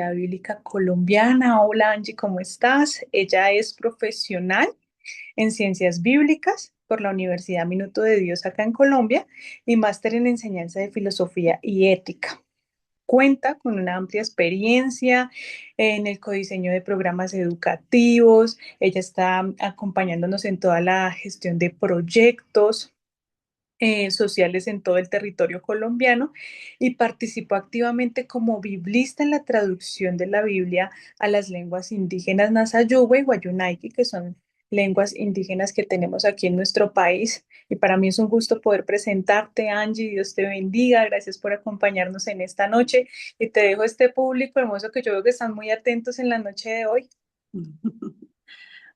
Universidad Bíblica Colombiana. Hola Angie, ¿cómo estás? Ella es profesional en Ciencias Bíblicas por la Universidad Minuto de Dios acá en Colombia y máster en Enseñanza de Filosofía y Ética. Cuenta con una amplia experiencia en el codiseño de programas educativos. Ella está acompañándonos en toda la gestión de proyectos sociales en todo el territorio colombiano y participó activamente como biblista en la traducción de la Biblia a las lenguas indígenas Nasayugua y Guayunaiki, que son lenguas indígenas que tenemos aquí en nuestro país. Y para mí es un gusto poder presentarte, Angie. Dios te bendiga. Gracias por acompañarnos en esta noche. Y te dejo este público hermoso que yo veo que están muy atentos en la noche de hoy.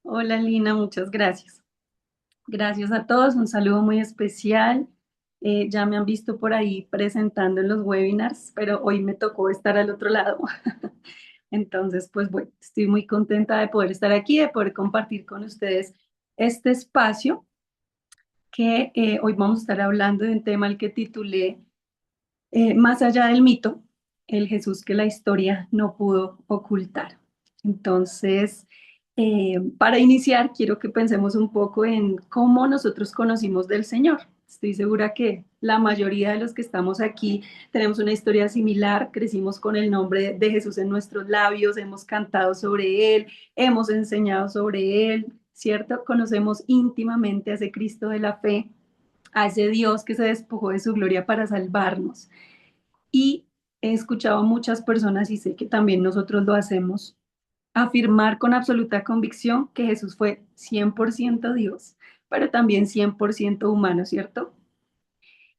Hola Lina, muchas gracias. Gracias a todos, un saludo muy especial. Ya me han visto por ahí presentando en los webinars, pero hoy me tocó estar al otro lado. Entonces, pues bueno, estoy muy contenta de poder estar aquí, de poder compartir con ustedes este espacio que hoy vamos a estar hablando de un tema al que titulé Más allá del mito, el Jesús que la historia no pudo ocultar. Entonces, para iniciar, quiero que pensemos un poco en cómo nosotros conocimos del Señor. Estoy segura que la mayoría de los que estamos aquí tenemos una historia similar, crecimos con el nombre de Jesús en nuestros labios, hemos cantado sobre Él, hemos enseñado sobre Él, ¿cierto? Conocemos íntimamente a ese Cristo de la fe, a ese Dios que se despojó de su gloria para salvarnos. Y he escuchado a muchas personas, y sé que también nosotros lo hacemos, afirmar con absoluta convicción que Jesús fue 100% Dios, pero también 100% humano, ¿cierto?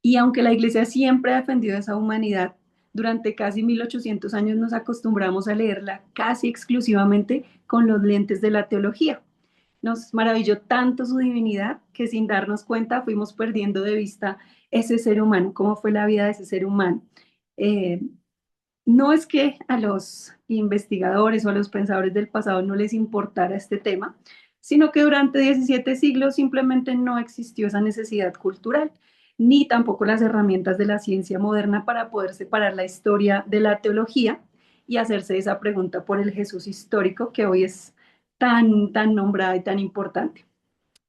Y aunque la iglesia siempre ha defendido esa humanidad, durante casi 1800 años nos acostumbramos a leerla casi exclusivamente con los lentes de la teología. Nos maravilló tanto su divinidad que sin darnos cuenta fuimos perdiendo de vista ese ser humano, cómo fue la vida de ese ser humano. Eh, no es que a los investigadores o a los pensadores del pasado no les importara este tema, sino que durante 17 siglos simplemente no existió esa necesidad cultural, ni tampoco las herramientas de la ciencia moderna para poder separar la historia de la teología y hacerse esa pregunta por el Jesús histórico que hoy es tan nombrada y tan importante.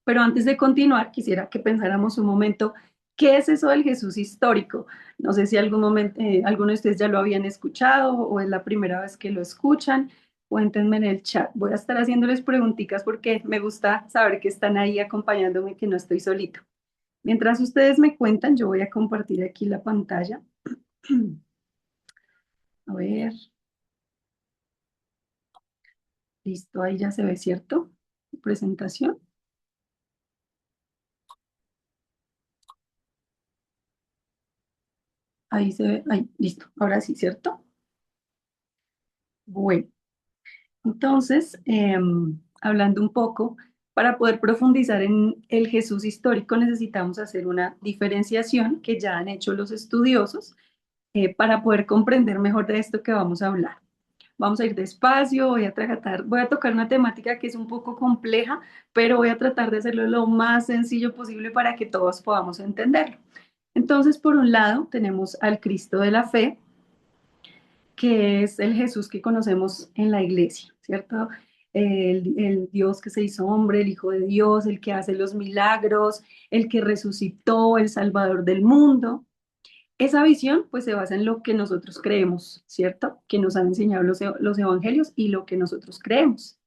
Pero antes de continuar, quisiera que pensáramos un momento, ¿qué es eso del Jesús histórico? No sé si algún momento, alguno de ustedes ya lo habían escuchado o es la primera vez que lo escuchan. Cuéntenme en el chat. Voy a estar haciéndoles preguntitas porque me gusta saber que están ahí acompañándome, que no estoy solito. Mientras ustedes me cuentan, yo voy a compartir aquí la pantalla. A ver, listo, ahí ya se ve, ¿cierto? Presentación. Ahí se ve, ahí, listo. Ahora sí, ¿cierto? Bueno. Entonces, hablando un poco, para poder profundizar en el Jesús histórico necesitamos hacer una diferenciación que ya han hecho los estudiosos para poder comprender mejor de esto que vamos a hablar. Vamos a ir despacio, voy a tocar una temática que es un poco compleja, pero voy a tratar de hacerlo lo más sencillo posible para que todos podamos entenderlo. Entonces, por un lado, tenemos al Cristo de la fe, que es el Jesús que conocemos en la iglesia, ¿cierto? El Dios que se hizo hombre, el Hijo de Dios, el que hace los milagros, el que resucitó, el Salvador del mundo. Esa visión pues se basa en lo que nosotros creemos, ¿cierto? Que nos han enseñado los evangelios y lo que nosotros creemos.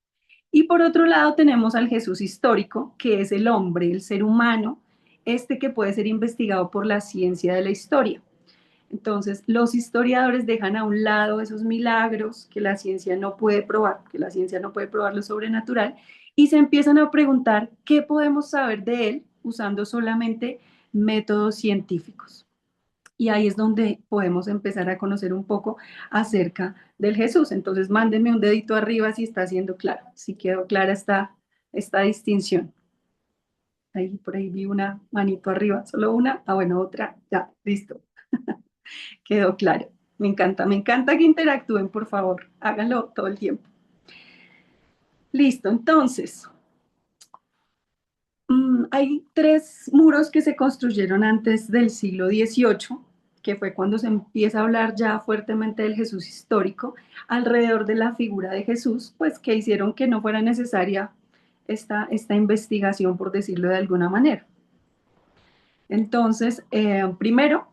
Y por otro lado tenemos al Jesús histórico, que es el hombre, el ser humano, este que puede ser investigado por la ciencia de la historia. Entonces, los historiadores dejan a un lado esos milagros que la ciencia no puede probar, que la ciencia no puede probar lo sobrenatural, y se empiezan a preguntar qué podemos saber de él usando solamente métodos científicos. Y ahí es donde podemos empezar a conocer un poco acerca del Jesús. Entonces, mándenme un dedito arriba si está siendo claro, si quedó clara esta distinción. Ahí por ahí vi una manito arriba, solo una. Ah, bueno, otra, ya, listo. Quedó claro. Me encanta que interactúen, por favor. Háganlo todo el tiempo. Listo, entonces, hay tres muros que se construyeron antes del siglo XVIII que fue cuando se empieza a hablar ya fuertemente del Jesús histórico, alrededor de la figura de Jesús, pues que hicieron que no fuera necesaria esta investigación, por decirlo de alguna manera. Entonces, primero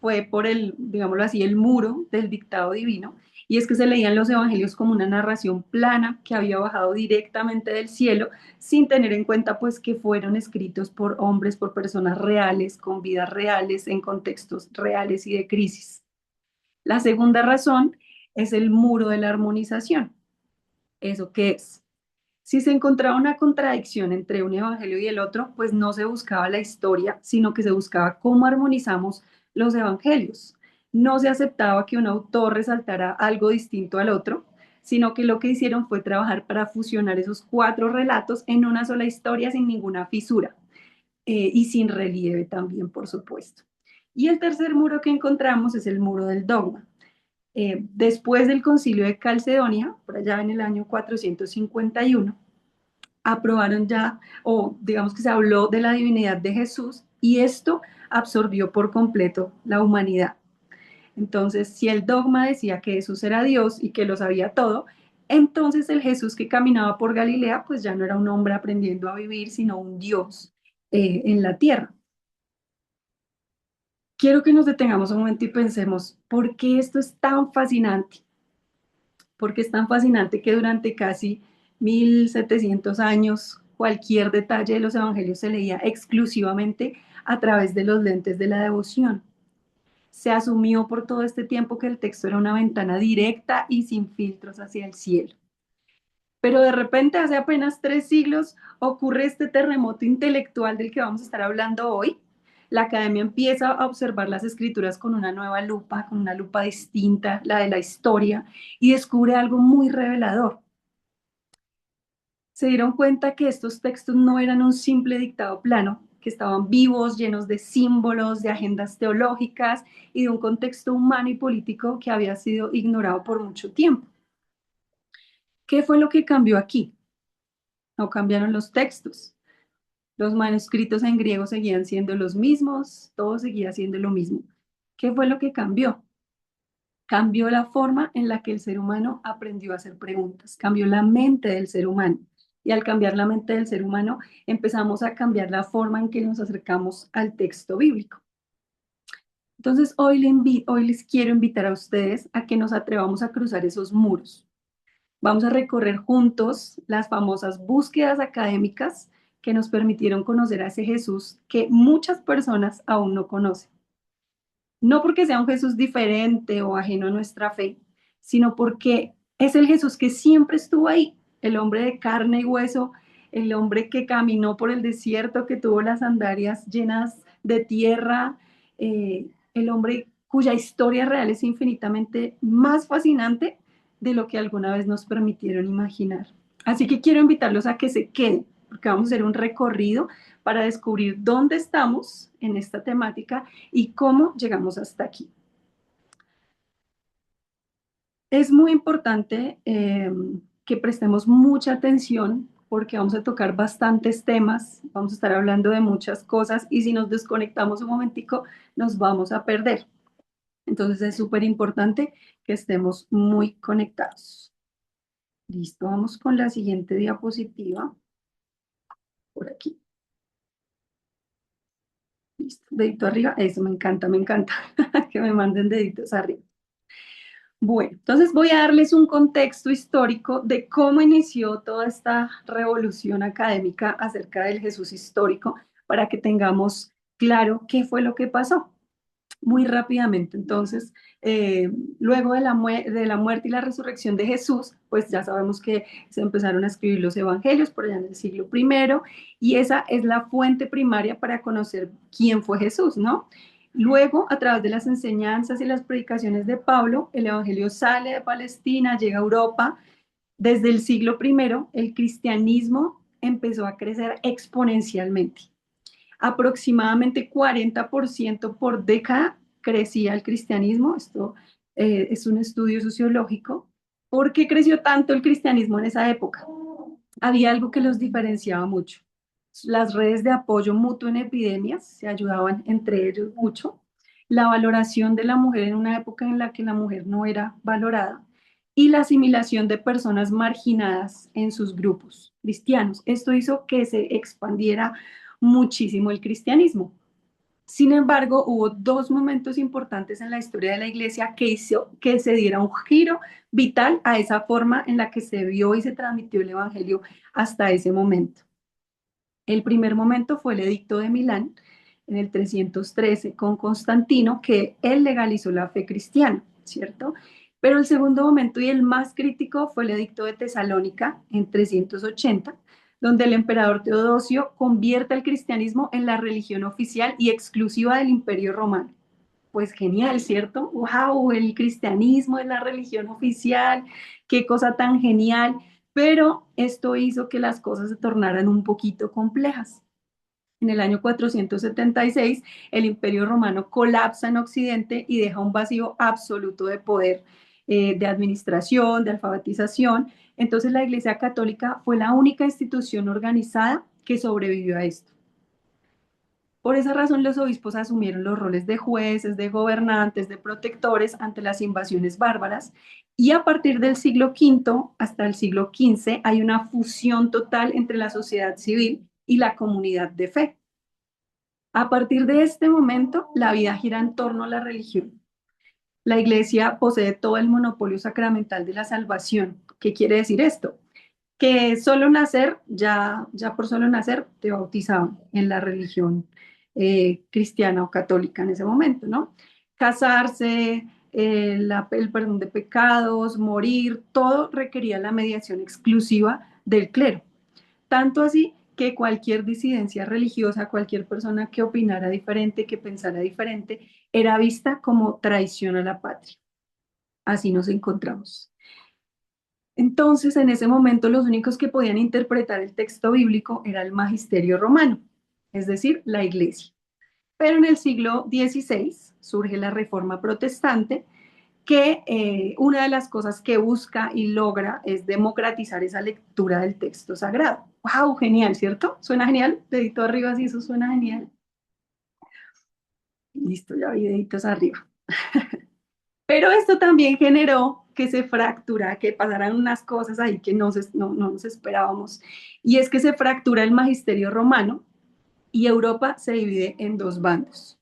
fue por el, digámoslo así, el muro del dictado divino, y es que se leían los evangelios como una narración plana que había bajado directamente del cielo, sin tener en cuenta pues que fueron escritos por hombres, por personas reales, con vidas reales, en contextos reales y de crisis. La segunda razón es el muro de la armonización. ¿Eso qué es? Si se encontraba una contradicción entre un evangelio y el otro, pues no se buscaba la historia, sino que se buscaba cómo armonizamos los evangelios. No se aceptaba que un autor resaltara algo distinto al otro, sino que lo que hicieron fue trabajar para fusionar esos cuatro relatos en una sola historia sin ninguna fisura, y sin relieve también, por supuesto. Y el tercer muro que encontramos es el muro del dogma. Después del concilio de Calcedonia, por allá en el año 451, aprobaron ya, o digamos que se habló de la divinidad de Jesús, y esto absorbió por completo la humanidad. Entonces, si el dogma decía que Jesús era Dios y que lo sabía todo, entonces el Jesús que caminaba por Galilea, pues ya no era un hombre aprendiendo a vivir, sino un Dios en la tierra. Quiero que nos detengamos un momento y pensemos, ¿por qué esto es tan fascinante? Porque es tan fascinante que durante casi 1700 años cualquier detalle de los evangelios se leía exclusivamente a través de los lentes de la devoción. Se asumió por todo este tiempo que el texto era una ventana directa y sin filtros hacia el cielo. Pero de repente, hace apenas 3 siglos, ocurre este terremoto intelectual del que vamos a estar hablando hoy. La academia empieza a observar las escrituras con una nueva lupa, con una lupa distinta, la de la historia, y descubre algo muy revelador. Se dieron cuenta que estos textos no eran un simple dictado plano, que estaban vivos, llenos de símbolos, de agendas teológicas y de un contexto humano y político que había sido ignorado por mucho tiempo. ¿Qué fue lo que cambió aquí? No cambiaron los textos. Los manuscritos en griego seguían siendo los mismos, todo seguía siendo lo mismo. ¿Qué fue lo que cambió? Cambió la forma en la que el ser humano aprendió a hacer preguntas, cambió la mente del ser humano. Y al cambiar la mente del ser humano, empezamos a cambiar la forma en que nos acercamos al texto bíblico. Entonces, hoy les quiero invitar a ustedes a que nos atrevamos a cruzar esos muros. Vamos a recorrer juntos las famosas búsquedas académicas que nos permitieron conocer a ese Jesús que muchas personas aún no conocen. No porque sea un Jesús diferente o ajeno a nuestra fe, sino porque es el Jesús que siempre estuvo ahí, el hombre de carne y hueso, el hombre que caminó por el desierto, que tuvo las sandalias llenas de tierra, el hombre cuya historia real es infinitamente más fascinante de lo que alguna vez nos permitieron imaginar. Así que quiero invitarlos a que se queden, porque vamos a hacer un recorrido para descubrir dónde estamos en esta temática y cómo llegamos hasta aquí. Es muy importante que prestemos mucha atención porque vamos a tocar bastantes temas, vamos a estar hablando de muchas cosas y si nos desconectamos un momentico nos vamos a perder. Entonces es súper importante que estemos muy conectados. Listo, vamos con la siguiente diapositiva. Por aquí. Listo, dedito arriba. Eso me encanta que me manden deditos arriba. Bueno, entonces voy a darles un contexto histórico de cómo inició toda esta revolución académica acerca del Jesús histórico para que tengamos claro qué fue lo que pasó. Muy rápidamente, entonces, luego de la muerte y la resurrección de Jesús, pues ya sabemos que se empezaron a escribir los evangelios por allá en el siglo primero, y esa es la fuente primaria para conocer quién fue Jesús, ¿no? Luego, a través de las enseñanzas y las predicaciones de Pablo, el evangelio sale de Palestina, llega a Europa. Desde el siglo primero, el cristianismo empezó a crecer exponencialmente. Aproximadamente 40% por década crecía el cristianismo. Esto es un estudio sociológico. ¿Por qué creció tanto el cristianismo en esa época? Había algo que los diferenciaba mucho. Las redes de apoyo mutuo en epidemias se ayudaban entre ellos mucho. la valoración de la mujer en una época en la que la mujer no era valorada y la asimilación de personas marginadas en sus grupos cristianos. Esto hizo que se expandiera muchísimo el cristianismo. Sin embargo, hubo dos momentos importantes en la historia de la iglesia que hizo que se diera un giro vital a esa forma en la que se vio y se transmitió el evangelio hasta ese momento. El primer momento fue el Edicto de Milán en el 313 con Constantino, que él legalizó la fe cristiana, ¿cierto? Pero el segundo momento y el más crítico fue el Edicto de Tesalónica en 380, donde el emperador Teodosio convierte al cristianismo en la religión oficial y exclusiva del Imperio Romano. Pues genial, ¿cierto? ¡Wow! El cristianismo es la religión oficial, qué cosa tan genial. Pero esto hizo que las cosas se tornaran un poquito complejas. En el año 476, el Imperio Romano colapsa en Occidente y deja un vacío absoluto de poder, de administración, de alfabetización. Entonces la Iglesia Católica fue la única institución organizada que sobrevivió a esto. Por esa razón, los obispos asumieron los roles de jueces, de gobernantes, de protectores ante las invasiones bárbaras, y a partir del siglo V hasta el siglo XV hay una fusión total entre la sociedad civil y la comunidad de fe. A partir de este momento, la vida gira en torno a la religión. La iglesia posee todo el monopolio sacramental de la salvación. ¿Qué quiere decir esto? Que solo nacer, ya por solo nacer, te bautizaban en la religión cristiana o católica en ese momento, ¿no? Casarse, el perdón de pecados, morir, todo requería la mediación exclusiva del clero. Tanto así que cualquier disidencia religiosa, cualquier persona que opinara diferente, que pensara diferente, era vista como traición a la patria. Así nos encontramos. Entonces, en ese momento, los únicos que podían interpretar el texto bíblico era el magisterio romano, es decir, la iglesia. Pero en el siglo XVI surge la Reforma Protestante, que una de las cosas que busca y logra es democratizar esa lectura del texto sagrado. ¡Wow! Genial, ¿cierto? ¿Suena genial? Dedito arriba, sí, eso suena genial. Listo, ya vi deditos arriba. Pero esto también generó que se fractura, que pasaran unas cosas ahí que no nos esperábamos. Y es que se fractura el magisterio romano y Europa se divide en dos bandos,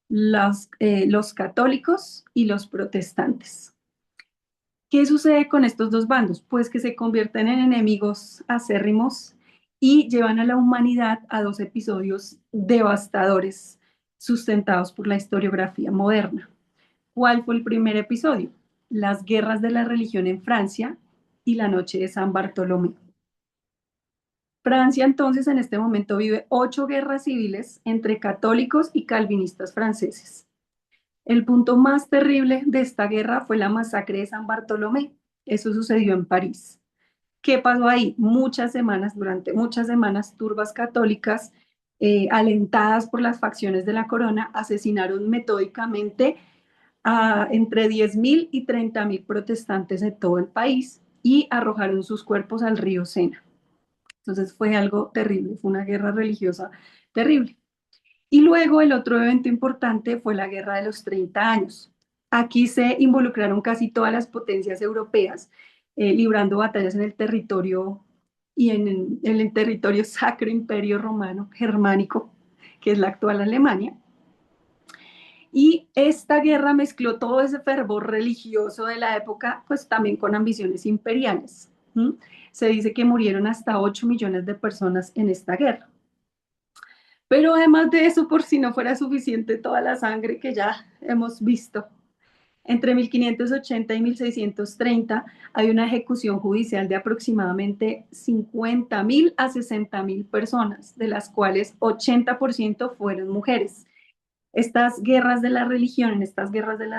los católicos y los protestantes. ¿Qué sucede con estos dos bandos? Pues que se convierten en enemigos acérrimos y llevan a la humanidad a dos episodios devastadores sustentados por la historiografía moderna. ¿Cuál fue el primer episodio? Las guerras de la religión en Francia y la noche de San Bartolomé. Francia entonces en este momento vive 8 guerras civiles entre católicos y calvinistas franceses. El punto más terrible de esta guerra fue la masacre de San Bartolomé. Eso sucedió en París. ¿Qué pasó ahí? Durante muchas semanas, turbas católicas, alentadas por las facciones de la corona, asesinaron metódicamente a entre 10.000 y 30.000 protestantes de todo el país y arrojaron sus cuerpos al río Sena. Entonces fue algo terrible, fue una guerra religiosa terrible. Y luego el otro evento importante fue la Guerra de los 30 años. Aquí se involucraron casi todas las potencias europeas, librando batallas en el territorio y en el territorio Sacro Imperio Romano Germánico, que es la actual Alemania. Y esta guerra mezcló todo ese fervor religioso de la época, pues también con ambiciones imperiales. ¿Mm? Se dice que murieron hasta 8 millones de personas en esta guerra. Pero además de eso, por si no fuera suficiente toda la sangre que ya hemos visto, entre 1580 y 1630 hay una ejecución judicial de aproximadamente 50.000 a 60.000 personas, de las cuales 80% fueron mujeres. En estas guerras de la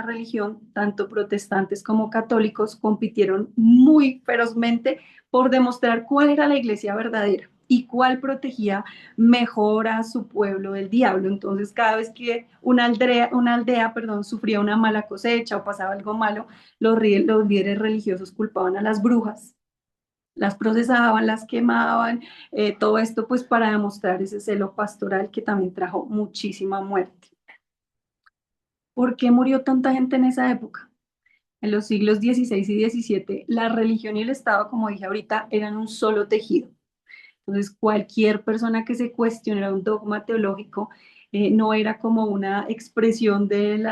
religión, tanto protestantes como católicos compitieron muy ferozmente por demostrar cuál era la iglesia verdadera y cuál protegía mejor a su pueblo del diablo. Entonces, cada vez que una aldea, perdón, sufría una mala cosecha o pasaba algo malo, los líderes religiosos culpaban a las brujas, las procesaban, las quemaban, todo esto pues para demostrar ese celo pastoral que también trajo muchísima muerte. ¿Por qué murió tanta gente en esa época? En los siglos XVI y XVII, la religión y el Estado, como dije ahorita, eran un solo tejido. Entonces, cualquier persona que se cuestionara un dogma teológico no era como una expresión del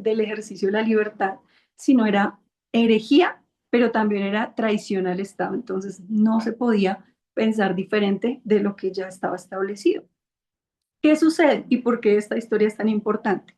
ejercicio de la libertad, sino era herejía, pero también era traición al Estado. Entonces, no se podía pensar diferente de lo que ya estaba establecido. ¿Qué sucede y por qué esta historia es tan importante?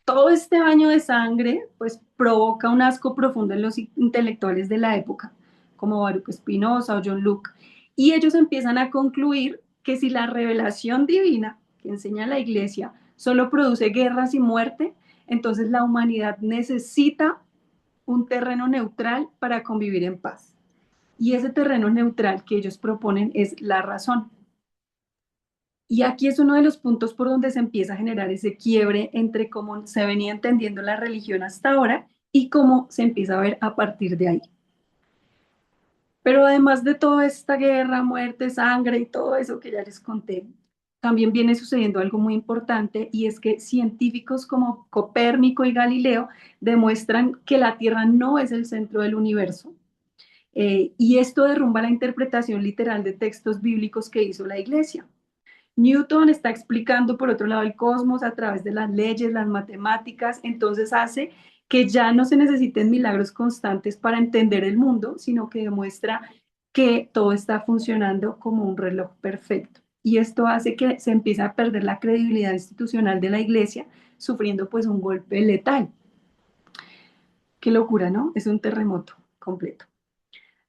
Todo este baño de sangre pues provoca un asco profundo en los intelectuales de la época, como Baruch Spinoza o John Locke, y ellos empiezan a concluir que si la revelación divina que enseña la iglesia solo produce guerras y muerte, entonces la humanidad necesita un terreno neutral para convivir en paz. Y ese terreno neutral que ellos proponen es la razón. Y aquí es uno de los puntos por donde se empieza a generar ese quiebre entre cómo se venía entendiendo la religión hasta ahora y cómo se empieza a ver a partir de ahí. Pero además de toda esta guerra, muerte, sangre y todo eso que ya les conté, también viene sucediendo algo muy importante y es que científicos como Copérnico y Galileo demuestran que la Tierra no es el centro del universo. Y esto derrumba la interpretación literal de textos bíblicos que hizo la Iglesia. Newton está explicando, por otro lado, el cosmos a través de las leyes, las matemáticas, entonces hace que ya no se necesiten milagros constantes para entender el mundo, sino que demuestra que todo está funcionando como un reloj perfecto. Y esto hace que se empiece a perder la credibilidad institucional de la iglesia, sufriendo pues un golpe letal. Qué locura, ¿no? Es un terremoto completo.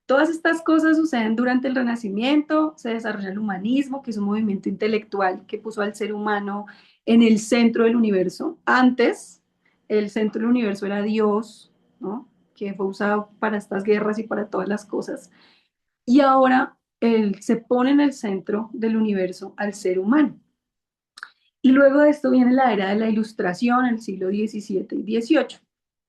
Todas estas cosas suceden durante el Renacimiento, se desarrolla el humanismo, que es un movimiento intelectual que puso al ser humano en el centro del universo. Antes, el centro del universo era Dios, ¿no? Que fue usado para estas guerras y para todas las cosas. Y ahora él se pone en el centro del universo al ser humano. Y luego de esto viene la era de la Ilustración, el siglo XVII y XVIII.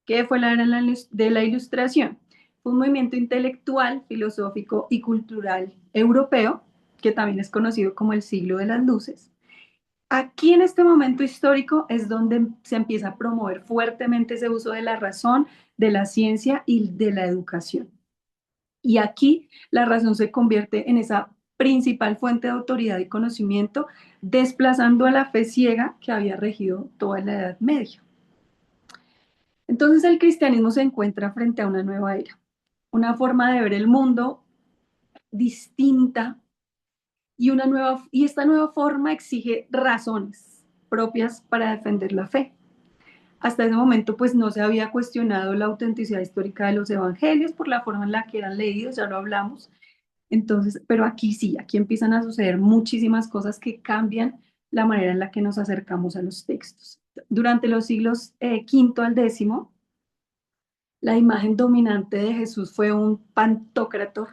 ¿Qué fue la era de la Ilustración? Fue un movimiento intelectual, filosófico y cultural europeo, que también es conocido como el siglo de las luces. Aquí en este momento histórico es donde se empieza a promover fuertemente ese uso de la razón, de la ciencia y de la educación. Y aquí la razón se convierte en esa principal fuente de autoridad y conocimiento, desplazando a la fe ciega que había regido toda la Edad Media. Entonces el cristianismo se encuentra frente a una nueva era, una forma de ver el mundo distinta y esta nueva forma exige razones propias para defender la fe. Hasta ese momento, pues no se había cuestionado la autenticidad histórica de los evangelios por la forma en la que eran leídos, ya lo hablamos. Entonces, pero aquí sí, aquí empiezan a suceder muchísimas cosas que cambian la manera en la que nos acercamos a los textos. Durante los siglos quinto al décimo, la imagen dominante de Jesús fue un pantocrátor,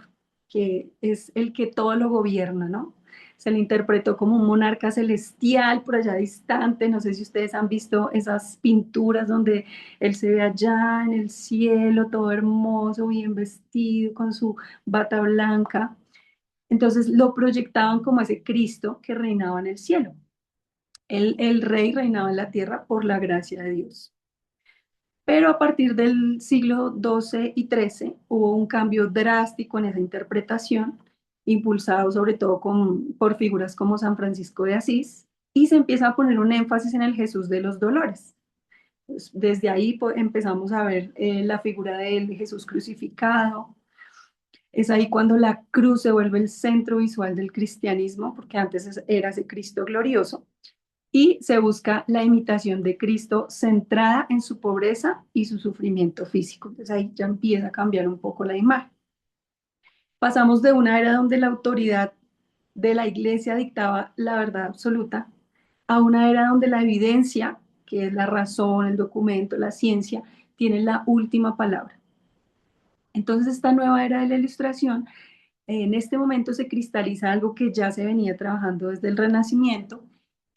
que es el que todo lo gobierna, ¿no? Se le interpretó como un monarca celestial por allá distante. No sé si ustedes han visto esas pinturas donde él se ve allá en el cielo, todo hermoso, bien vestido, con su bata blanca. Entonces lo proyectaban como ese Cristo que reinaba en el cielo. El rey reinaba en la tierra por la gracia de Dios. Pero a partir del siglo XII y XIII hubo un cambio drástico en esa interpretación, impulsado sobre todo por figuras como San Francisco de Asís, y se empieza a poner un énfasis en el Jesús de los dolores. Pues, desde ahí empezamos a ver la figura del Jesús crucificado. Es ahí cuando la cruz se vuelve el centro visual del cristianismo, porque antes era ese Cristo glorioso y se busca la imitación de Cristo centrada en su pobreza y su sufrimiento físico. Entonces ahí ya empieza a cambiar un poco la imagen. Pasamos de una era donde la autoridad de la iglesia dictaba la verdad absoluta a una era donde la evidencia, que es la razón, el documento, la ciencia, tiene la última palabra. Entonces esta nueva era de la ilustración, en este momento se cristaliza algo que ya se venía trabajando desde el Renacimiento,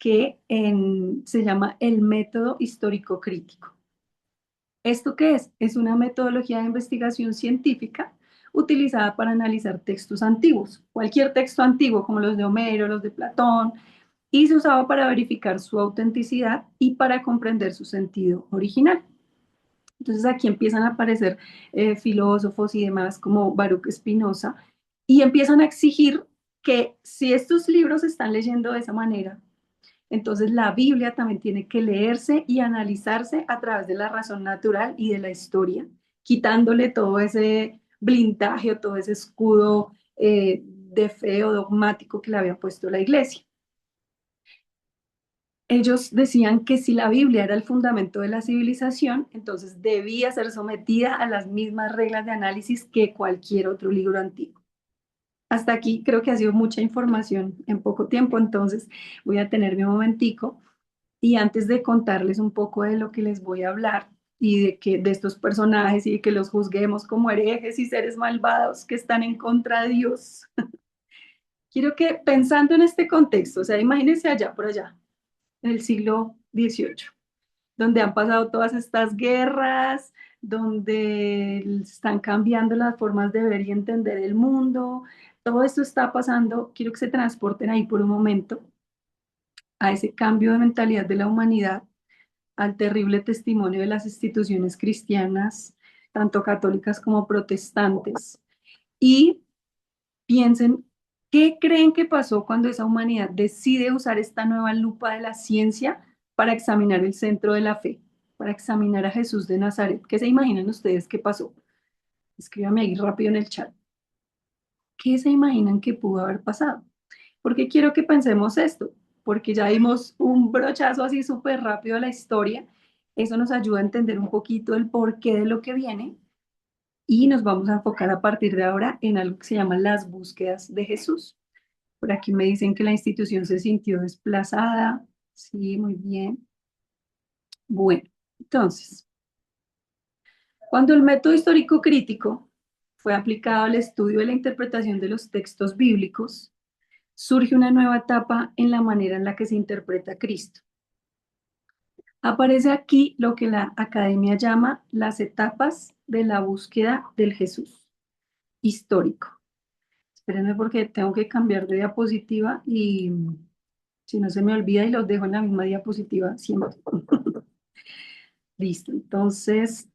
se llama el método histórico crítico. ¿Esto qué es? Es una metodología de investigación científica utilizada para analizar textos antiguos. Cualquier texto antiguo, como los de Homero, los de Platón, y se usaba para verificar su autenticidad y para comprender su sentido original. Entonces aquí empiezan a aparecer filósofos y demás como Baruch Spinoza y empiezan a exigir que si estos libros se están leyendo de esa manera, entonces la Biblia también tiene que leerse y analizarse a través de la razón natural y de la historia, quitándole todo ese blindaje o todo ese escudo de fe o dogmático que le había puesto la iglesia. Ellos decían que si la Biblia era el fundamento de la civilización, entonces debía ser sometida a las mismas reglas de análisis que cualquier otro libro antiguo. Hasta aquí creo que ha sido mucha información en poco tiempo, entonces voy a tenerme un momentico y antes de contarles un poco de lo que les voy a hablar y de estos personajes y de que los juzguemos como herejes y seres malvados que están en contra de Dios, quiero que pensando en este contexto, o sea, imagínense allá por allá, en el siglo XVIII donde han pasado todas estas guerras, donde están cambiando las formas de ver y entender el mundo. Todo esto está pasando. Quiero que se transporten ahí por un momento a ese cambio de mentalidad de la humanidad, al terrible testimonio de las instituciones cristianas, tanto católicas como protestantes, y piensen qué creen que pasó cuando esa humanidad decide usar esta nueva lupa de la ciencia para examinar el centro de la fe, para examinar a Jesús de Nazaret. ¿Qué se imaginan ustedes que pasó? Escríbame ahí rápido en el chat. ¿Qué se imaginan que pudo haber pasado? Porque quiero que pensemos esto, porque ya dimos un brochazo así súper rápido a la historia. Eso nos ayuda a entender un poquito el porqué de lo que viene y nos vamos a enfocar a partir de ahora en algo que se llama las búsquedas de Jesús. Por aquí me dicen que la institución se sintió desplazada. Sí, muy bien. Bueno, entonces, cuando el método histórico crítico fue aplicado al estudio de la interpretación de los textos bíblicos, surge una nueva etapa en la manera en la que se interpreta a Cristo. Aparece aquí lo que la academia llama las etapas de la búsqueda del Jesús histórico. Espérenme porque tengo que cambiar de diapositiva y si no se me olvida y los dejo en la misma diapositiva siempre. Listo, entonces,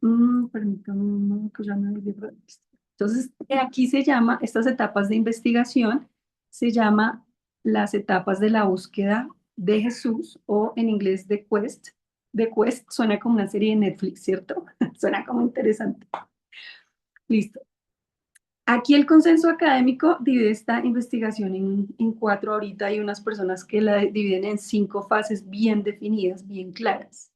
permítanme que ya me olvidé. Entonces, aquí se llama, estas etapas de investigación, se llama las etapas de la búsqueda de Jesús o en inglés The Quest. The Quest suena como una serie de Netflix, ¿cierto? Suena como interesante. Listo. Aquí el consenso académico divide esta investigación en cuatro. Ahorita hay unas personas que la dividen en cinco fases bien definidas, bien claras.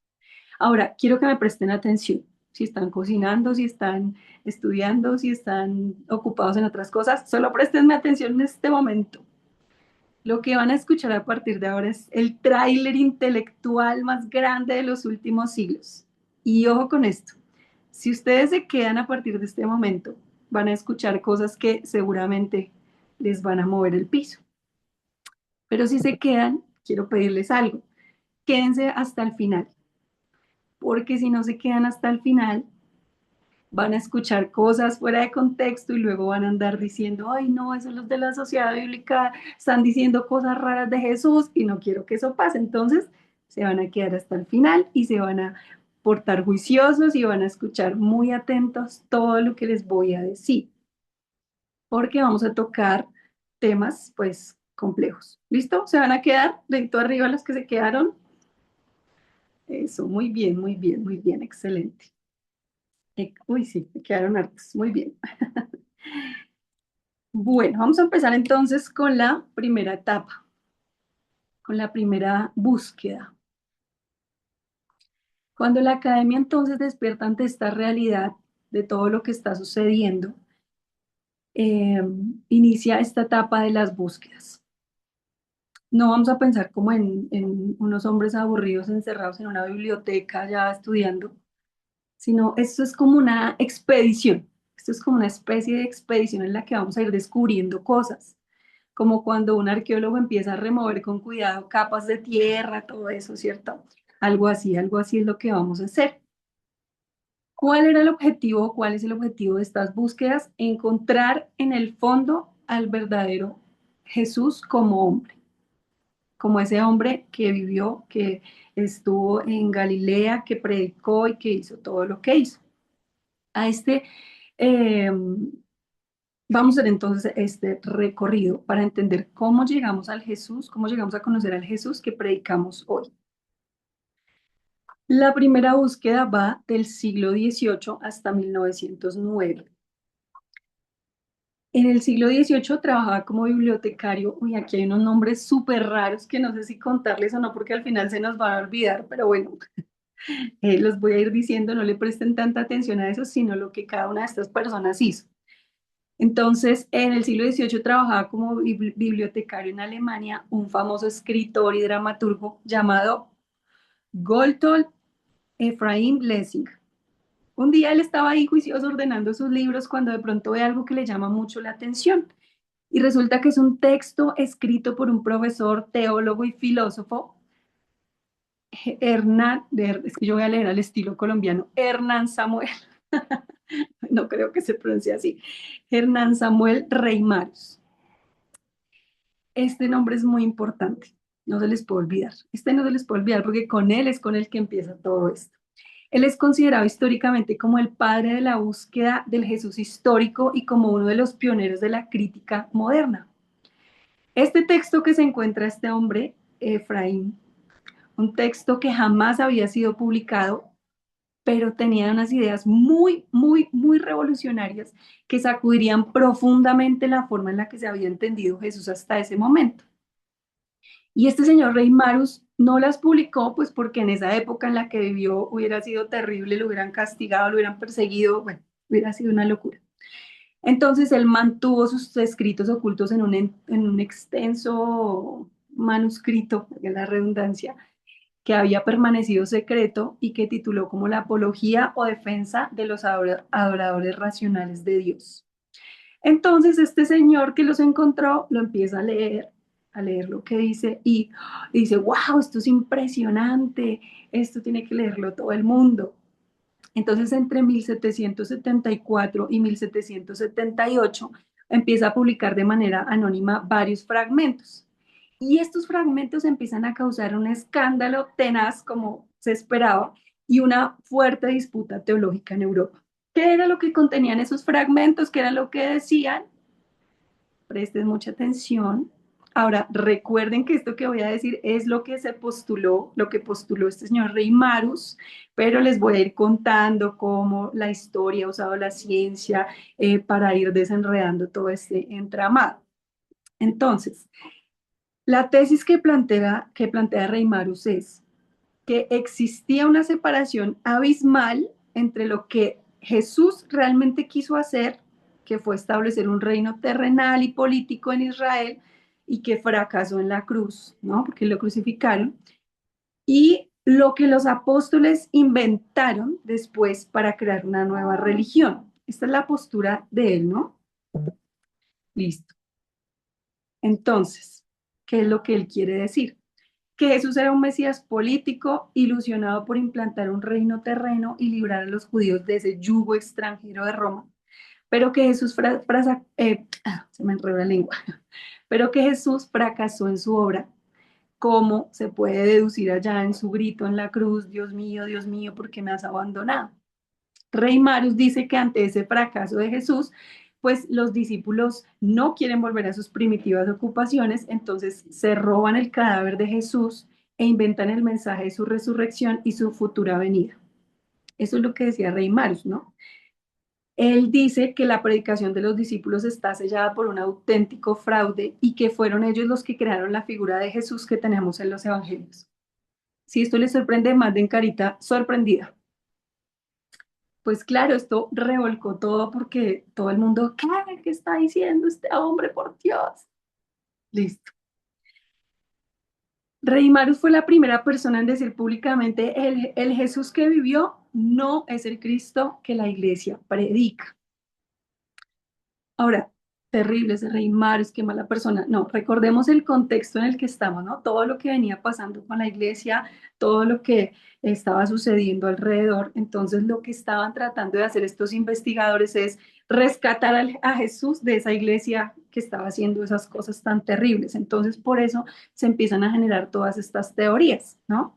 Ahora, quiero que me presten atención. Si están cocinando, si están estudiando, si están ocupados en otras cosas, solo prestenme atención en este momento. Lo que van a escuchar a partir de ahora es el tráiler intelectual más grande de los últimos siglos. Y ojo con esto, si ustedes se quedan a partir de este momento, van a escuchar cosas que seguramente les van a mover el piso. Pero si se quedan, quiero pedirles algo. Quédense hasta el final, porque si no se quedan hasta el final, van a escuchar cosas fuera de contexto y luego van a andar diciendo, ay no, esos los de la sociedad bíblica están diciendo cosas raras de Jesús y no quiero que eso pase. Entonces se van a quedar hasta el final y se van a portar juiciosos y van a escuchar muy atentos todo lo que les voy a decir, porque vamos a tocar temas pues complejos. ¿Listo? ¿Se van a quedar dedito arriba los que se quedaron? Eso, muy bien, muy bien, muy bien, excelente. Uy, sí, me quedaron hartos, muy bien. Bueno, vamos a empezar entonces con la primera etapa, con la primera búsqueda. Cuando la academia entonces despierta ante esta realidad de todo lo que está sucediendo, eh, inicia esta etapa de las búsquedas. No vamos a pensar como en unos hombres aburridos encerrados en una biblioteca ya estudiando, sino esto es como una expedición. Esto es como una especie de expedición en la que vamos a ir descubriendo cosas, como cuando un arqueólogo empieza a remover con cuidado capas de tierra, todo eso, ¿cierto? Algo así es lo que vamos a hacer. ¿Cuál era el objetivo? ¿Cuál es el objetivo de estas búsquedas? Encontrar en el fondo al verdadero Jesús como hombre. como ese hombre que vivió, que estuvo en Galilea, que predicó y que hizo todo lo que hizo. A este, eh, vamos a hacer entonces este recorrido para entender cómo llegamos al Jesús, cómo llegamos a conocer al Jesús que predicamos hoy. La primera búsqueda va del siglo XVIII hasta 1909. En el siglo XVIII trabajaba como bibliotecario. Uy, aquí hay unos nombres súper raros que no sé si contarles o no, porque al final se nos van a olvidar, pero bueno, los voy a ir diciendo, no le presten tanta atención a eso, sino lo que cada una de estas personas hizo. Entonces, en el siglo XVIII trabajaba como bibliotecario en Alemania un famoso escritor y dramaturgo llamado Gotthold Ephraim Lessing. Un día él estaba ahí juicioso ordenando sus libros cuando de pronto ve algo que le llama mucho la atención. Y resulta que es un texto escrito por un profesor, teólogo y filósofo, Hernán, es que yo voy a leer al estilo colombiano, Hernán Samuel, no creo que se pronuncie así, Hernán Samuel Reimarus. Este nombre es muy importante, no se les puede olvidar. Este no se les puede olvidar porque con él es con el que empieza todo esto. Él es considerado históricamente como el padre de la búsqueda del Jesús histórico y como uno de los pioneros de la crítica moderna. Este texto que se encuentra este hombre, Efraín, un texto que jamás había sido publicado, pero tenía unas ideas muy, muy, muy revolucionarias que sacudirían profundamente la forma en la que se había entendido Jesús hasta ese momento. Y este señor Rey Marus no las publicó, pues porque en esa época en la que vivió hubiera sido terrible, lo hubieran castigado, lo hubieran perseguido, bueno, hubiera sido una locura. Entonces él mantuvo sus escritos ocultos en un extenso manuscrito, en la redundancia, que había permanecido secreto y que tituló como la Apología o Defensa de los Adoradores Racionales de Dios. Entonces este señor que los encontró lo empieza a leer lo que dice y dice, wow, esto es impresionante, esto tiene que leerlo todo el mundo. Entonces, entre 1774 y 1778 empieza a publicar de manera anónima varios fragmentos. Y estos fragmentos empiezan a causar un escándalo tenaz, como se esperaba, y una fuerte disputa teológica en Europa. ¿Qué era lo que contenían esos fragmentos? ¿Qué era lo que decían? Presten mucha atención. Ahora, recuerden que esto que voy a decir es lo que se postuló, lo que postuló este señor Rey Marus, pero les voy a ir contando cómo la historia ha usado la ciencia para ir desenredando todo este entramado. Entonces, la tesis que plantea Rey Marus es que existía una separación abismal entre lo que Jesús realmente quiso hacer, que fue establecer un reino terrenal y político en Israel, y que fracasó en la cruz, ¿no? Porque lo crucificaron, y lo que los apóstoles inventaron después para crear una nueva religión. Esta es la postura de él, ¿no? Listo. Entonces, ¿qué es lo que él quiere decir? Que Jesús era un Mesías político, ilusionado por implantar un reino terreno y librar a los judíos de ese yugo extranjero de Roma, pero que Jesús se me enredó la lengua, pero que Jesús fracasó en su obra, como se puede deducir allá en su grito en la cruz, Dios mío, ¿por qué me has abandonado? Rey Marus dice que ante ese fracaso de Jesús, pues los discípulos no quieren volver a sus primitivas ocupaciones, entonces se roban el cadáver de Jesús e inventan el mensaje de su resurrección y su futura venida. Eso es lo que decía Rey Marus, ¿no? Él dice que la predicación de los discípulos está sellada por un auténtico fraude y que fueron ellos los que crearon la figura de Jesús que tenemos en los evangelios. Si esto les sorprende, manden carita sorprendida. Pues claro, esto revolcó todo porque todo el mundo, ¿qué? ¿Qué está diciendo este hombre, por Dios? Listo. Rey Marus fue la primera persona en decir públicamente, el Jesús que vivió no es el Cristo que la iglesia predica. Ahora, terrible ese Rey Marus, qué mala persona. No, recordemos el contexto en el que estamos, ¿no? Todo lo que venía pasando con la iglesia, todo lo que estaba sucediendo alrededor. Entonces, lo que estaban tratando de hacer estos investigadores es rescatar a Jesús de esa iglesia que estaba haciendo esas cosas tan terribles. Entonces, por eso se empiezan a generar todas estas teorías, ¿no?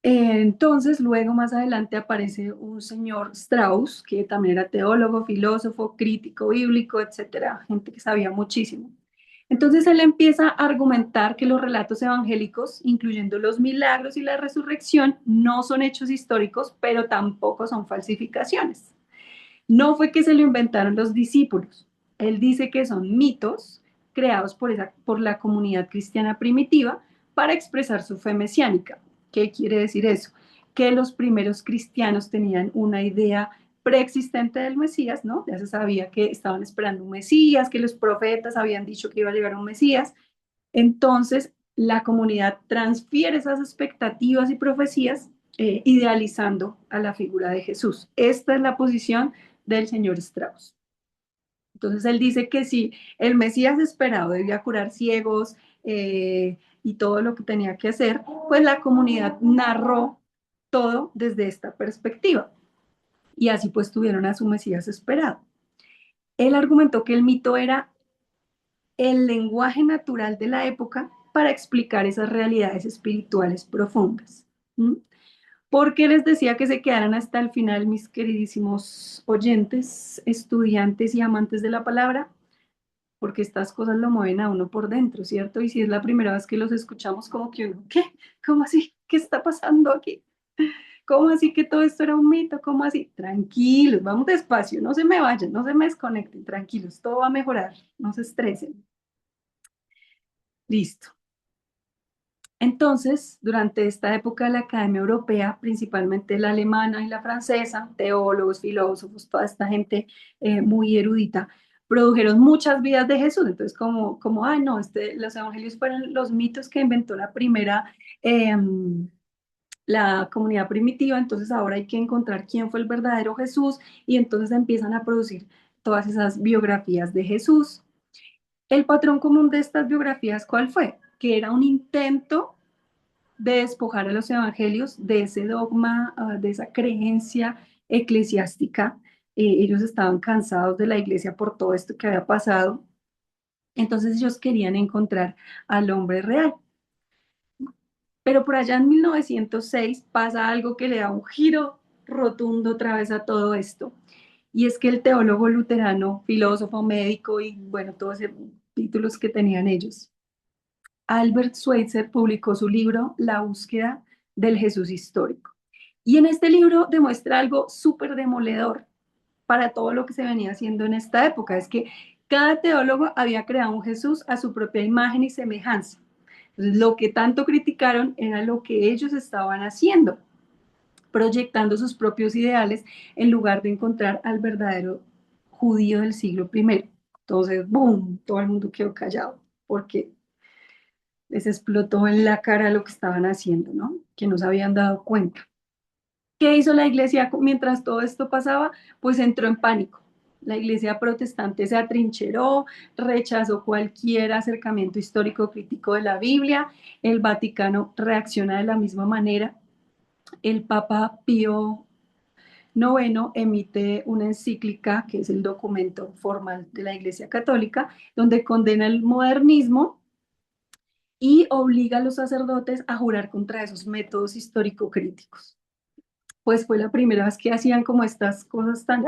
Entonces, luego más adelante aparece un señor Strauss, que también era teólogo, filósofo, crítico bíblico, etcétera, gente que sabía muchísimo. Entonces, él empieza a argumentar que los relatos evangélicos, incluyendo los milagros y la resurrección, no son hechos históricos, pero tampoco son falsificaciones. No fue que se lo inventaron los discípulos. Él dice que son mitos creados por la comunidad cristiana primitiva para expresar su fe mesiánica. ¿Qué quiere decir eso? Que los primeros cristianos tenían una idea preexistente del Mesías, ¿no? Ya se sabía que estaban esperando un Mesías, que los profetas habían dicho que iba a llegar un Mesías. Entonces, la comunidad transfiere esas expectativas y profecías idealizando a la figura de Jesús. Esta es la posición del señor Strauss. Entonces, él dice que si el Mesías esperado debía curar ciegos y todo lo que tenía que hacer, pues la comunidad narró todo desde esta perspectiva. Y así pues tuvieron a su Mesías esperado. Él argumentó que el mito era el lenguaje natural de la época para explicar esas realidades espirituales profundas. ¿Mm? ¿Por qué les decía que se quedaran hasta el final, mis queridísimos oyentes, estudiantes y amantes de la palabra? Porque estas cosas lo mueven a uno por dentro, ¿cierto? Y si es la primera vez que los escuchamos, como que uno, ¿qué? ¿Cómo así? ¿Qué está pasando aquí? ¿Cómo así que todo esto era un mito? ¿Cómo así? Tranquilos, vamos despacio, no se me vayan, no se me desconecten, tranquilos, todo va a mejorar, no se estresen. Listo. Entonces, durante esta época de la Academia Europea, principalmente la alemana y la francesa, teólogos, filósofos, toda esta gente muy erudita, produjeron muchas vidas de Jesús. Entonces, ay, no, los evangelios fueron los mitos que inventó eh, la comunidad primitiva, entonces ahora hay que encontrar quién fue el verdadero Jesús y entonces empiezan a producir todas esas biografías de Jesús. El patrón común de estas biografías, ¿cuál fue? Que era un intento de despojar a los evangelios de ese dogma, de esa creencia eclesiástica. Ellos estaban cansados de la iglesia por todo esto que había pasado. Entonces ellos querían encontrar al hombre real. Pero por allá en 1906 pasa algo que le da un giro rotundo otra vez a todo esto. Y es que el teólogo luterano, filósofo, médico y bueno, todos esos títulos que tenían ellos, Albert Schweitzer publicó su libro La búsqueda del Jesús histórico. Y en este libro demuestra algo súper demoledor para todo lo que se venía haciendo en esta época. Es que cada teólogo había creado un Jesús a su propia imagen y semejanza. Entonces, lo que tanto criticaron era lo que ellos estaban haciendo, proyectando sus propios ideales en lugar de encontrar al verdadero judío del siglo I. Entonces, ¡boom!, todo el mundo quedó callado, porque les explotó en la cara lo que estaban haciendo, ¿no? Que no se habían dado cuenta. ¿Qué hizo la iglesia mientras todo esto pasaba? Pues entró en pánico. La iglesia protestante se atrincheró, rechazó cualquier acercamiento histórico crítico de la Biblia. El Vaticano reacciona de la misma manera. El Papa Pío IX emite una encíclica, que es el documento formal de la Iglesia Católica, donde condena el modernismo y obliga a los sacerdotes a jurar contra esos métodos histórico-críticos. Pues fue la primera vez que hacían como estas cosas tan...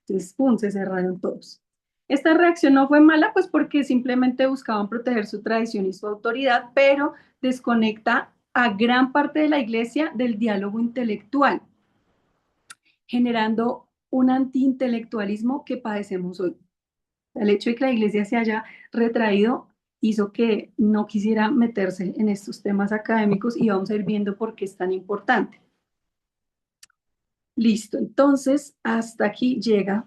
Entonces, pum, se cerraron todos. Esta reacción no fue mala, pues porque simplemente buscaban proteger su tradición y su autoridad, pero desconecta a gran parte de la iglesia del diálogo intelectual, generando un antiintelectualismo que padecemos hoy. El hecho de que la iglesia se haya retraído hizo que no quisiera meterse en estos temas académicos y vamos a ir viendo por qué es tan importante. Listo, entonces hasta aquí llega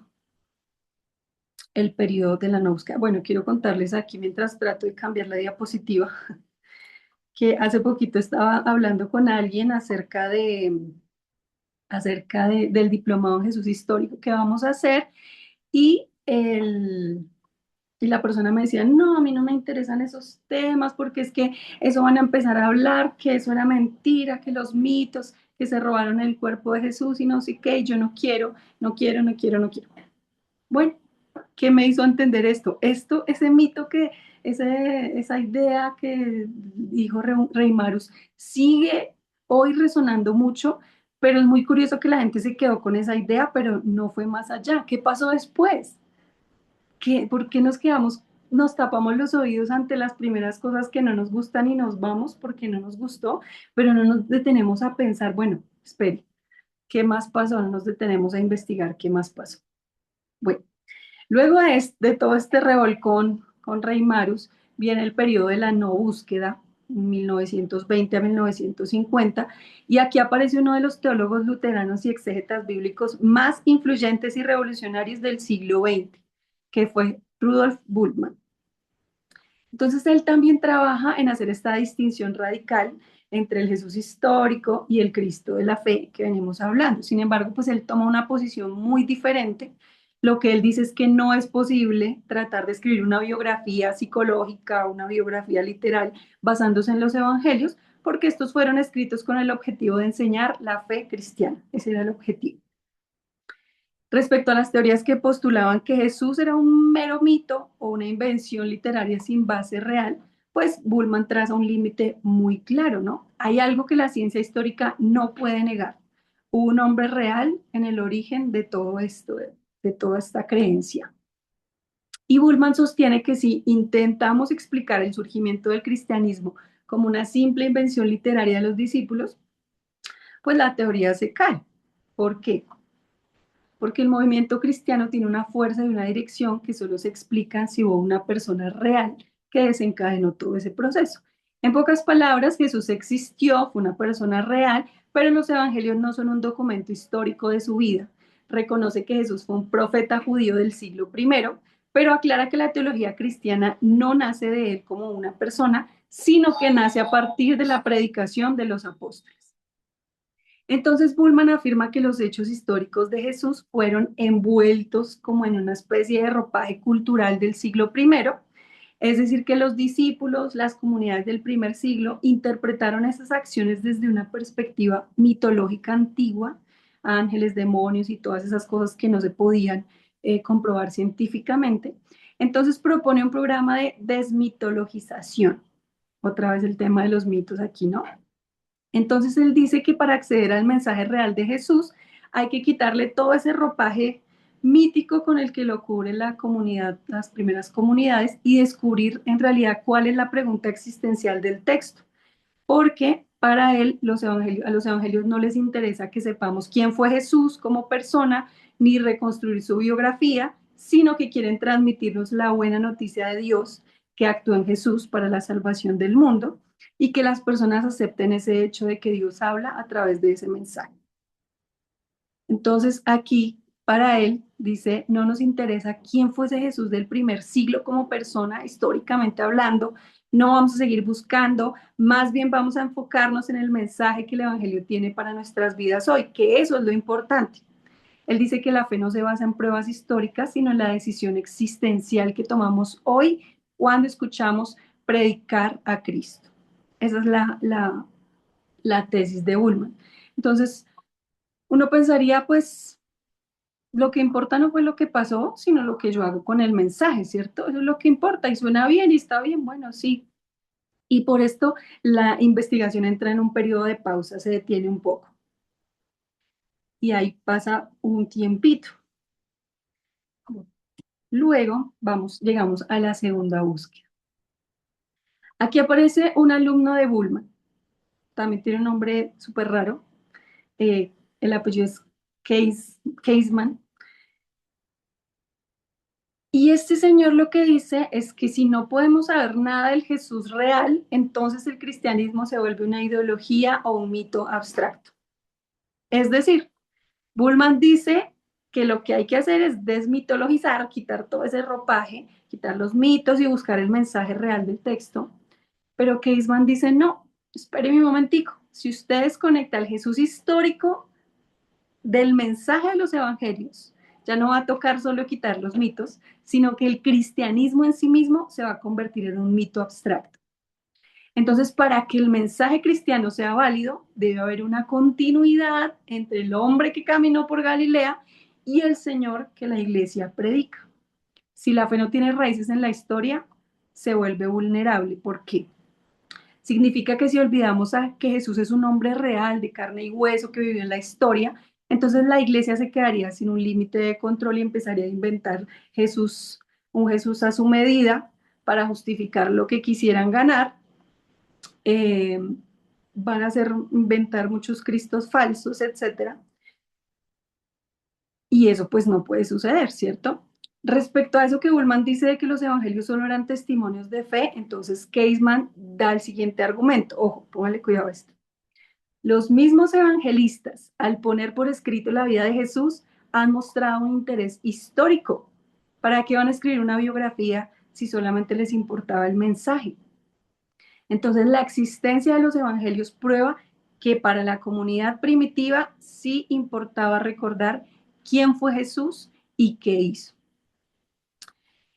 el periodo de la no búsqueda. Bueno, quiero contarles aquí mientras trato de cambiar la diapositiva, que hace poquito estaba hablando con alguien del diplomado en Jesús histórico que vamos a hacer y y la persona me decía, no, a mí no me interesan esos temas porque es que eso van a empezar a hablar, que eso era mentira, que los mitos, que se robaron el cuerpo de Jesús y no sé qué, y yo no quiero, no quiero, no quiero, no quiero. Bueno, ¿Qué me hizo entender esto? Ese mito esa idea que dijo Reimarus, sigue hoy resonando mucho, pero es muy curioso que la gente se quedó con esa idea, pero no fue más allá. ¿Qué pasó después? ¿Por qué nos tapamos los oídos ante las primeras cosas que no nos gustan y nos vamos porque no nos gustó, pero no nos detenemos a pensar, bueno, espere, ¿qué más pasó? No nos detenemos a investigar qué más pasó. Bueno, luego de todo este revolcón con Rey Marus, viene el periodo de la no búsqueda, 1920 a 1950, y aquí aparece uno de los teólogos luteranos y exégetas bíblicos más influyentes y revolucionarios del siglo XX, que fue Rudolf Bultmann. Entonces él también trabaja en hacer esta distinción radical entre el Jesús histórico y el Cristo de la fe que venimos hablando. Sin embargo, pues él toma una posición muy diferente. Lo que él dice es que no es posible tratar de escribir una biografía psicológica, una biografía literal basándose en los evangelios, porque estos fueron escritos con el objetivo de enseñar la fe cristiana. Ese era el objetivo. Respecto a las teorías que postulaban que Jesús era un mero mito o una invención literaria sin base real, pues Bullman traza un límite muy claro, ¿no? Hay algo que la ciencia histórica no puede negar. Hubo un hombre real en el origen de todo esto, de toda esta creencia. Y Bullman sostiene que si intentamos explicar el surgimiento del cristianismo como una simple invención literaria de los discípulos, pues la teoría se cae. ¿Por qué? Porque el movimiento cristiano tiene una fuerza y una dirección que solo se explican si hubo una persona real que desencadenó todo ese proceso. En pocas palabras, Jesús existió, fue una persona real, pero los evangelios no son un documento histórico de su vida. Reconoce que Jesús fue un profeta judío del siglo primero, pero aclara que la teología cristiana no nace de él como una persona, sino que nace a partir de la predicación de los apóstoles. Entonces Bullman afirma que los hechos históricos de Jesús fueron envueltos como en una especie de ropaje cultural del siglo primero, es decir, que los discípulos, las comunidades del primer siglo, interpretaron esas acciones desde una perspectiva mitológica antigua, ángeles, demonios y todas esas cosas que no se podían comprobar científicamente. Entonces propone un programa de desmitologización. Otra vez el tema de los mitos aquí, ¿no? Entonces él dice que para acceder al mensaje real de Jesús hay que quitarle todo ese ropaje mítico con el que lo cubre la comunidad, las primeras comunidades, y descubrir en realidad cuál es la pregunta existencial del texto. Porque para él a los evangelios no les interesa que sepamos quién fue Jesús como persona, ni reconstruir su biografía, sino que quieren transmitirnos la buena noticia de Dios que actuó en Jesús para la salvación del mundo y que las personas acepten ese hecho de que Dios habla a través de ese mensaje. Entonces aquí, para él, dice, no nos interesa quién fuese Jesús del primer siglo como persona, históricamente hablando, no vamos a seguir buscando, más bien vamos a enfocarnos en el mensaje que el Evangelio tiene para nuestras vidas hoy, que eso es lo importante. Él dice que la fe no se basa en pruebas históricas, sino en la decisión existencial que tomamos hoy cuando escuchamos predicar a Cristo. Esa es la tesis de Bullman. Entonces, uno pensaría, pues, lo que importa no fue lo que pasó, sino lo que yo hago con el mensaje, ¿cierto? Eso es lo que importa y suena bien y está bien, bueno, sí. Y por esto la investigación entra en un periodo de pausa, se detiene un poco. Y ahí pasa un tiempito. Luego llegamos a la segunda búsqueda. Aquí aparece un alumno de Bullman, también tiene un nombre súper raro, el apellido es Caseman. Y este señor lo que dice es que si no podemos saber nada del Jesús real, entonces el cristianismo se vuelve una ideología o un mito abstracto. Es decir, Bullman dice que lo que hay que hacer es desmitologizar, quitar todo ese ropaje, quitar los mitos y buscar el mensaje real del texto. Pero Caseman dice, no, espere un momentico. Si usted desconecta el Jesús histórico del mensaje de los evangelios, ya no va a tocar solo quitar los mitos, sino que el cristianismo en sí mismo se va a convertir en un mito abstracto. Entonces, para que el mensaje cristiano sea válido, debe haber una continuidad entre el hombre que caminó por Galilea y el Señor que la iglesia predica. Si la fe no tiene raíces en la historia, se vuelve vulnerable. ¿Por qué? Significa que si olvidamos a que Jesús es un hombre real, de carne y hueso, que vivió en la historia, entonces la iglesia se quedaría sin un límite de control y empezaría a inventar Jesús, un Jesús a su medida para justificar lo que quisieran ganar. Eh, Van a hacer inventar muchos cristos falsos, etcétera. Y eso pues no puede suceder, ¿cierto? Respecto a eso que Bullman dice de que los evangelios solo eran testimonios de fe, entonces Caseman da el siguiente argumento. Ojo, póngale cuidado a esto. Los mismos evangelistas, al poner por escrito la vida de Jesús, han mostrado un interés histórico. ¿Para qué van a escribir una biografía si solamente les importaba el mensaje? Entonces, la existencia de los evangelios prueba que para la comunidad primitiva sí importaba recordar quién fue Jesús y qué hizo.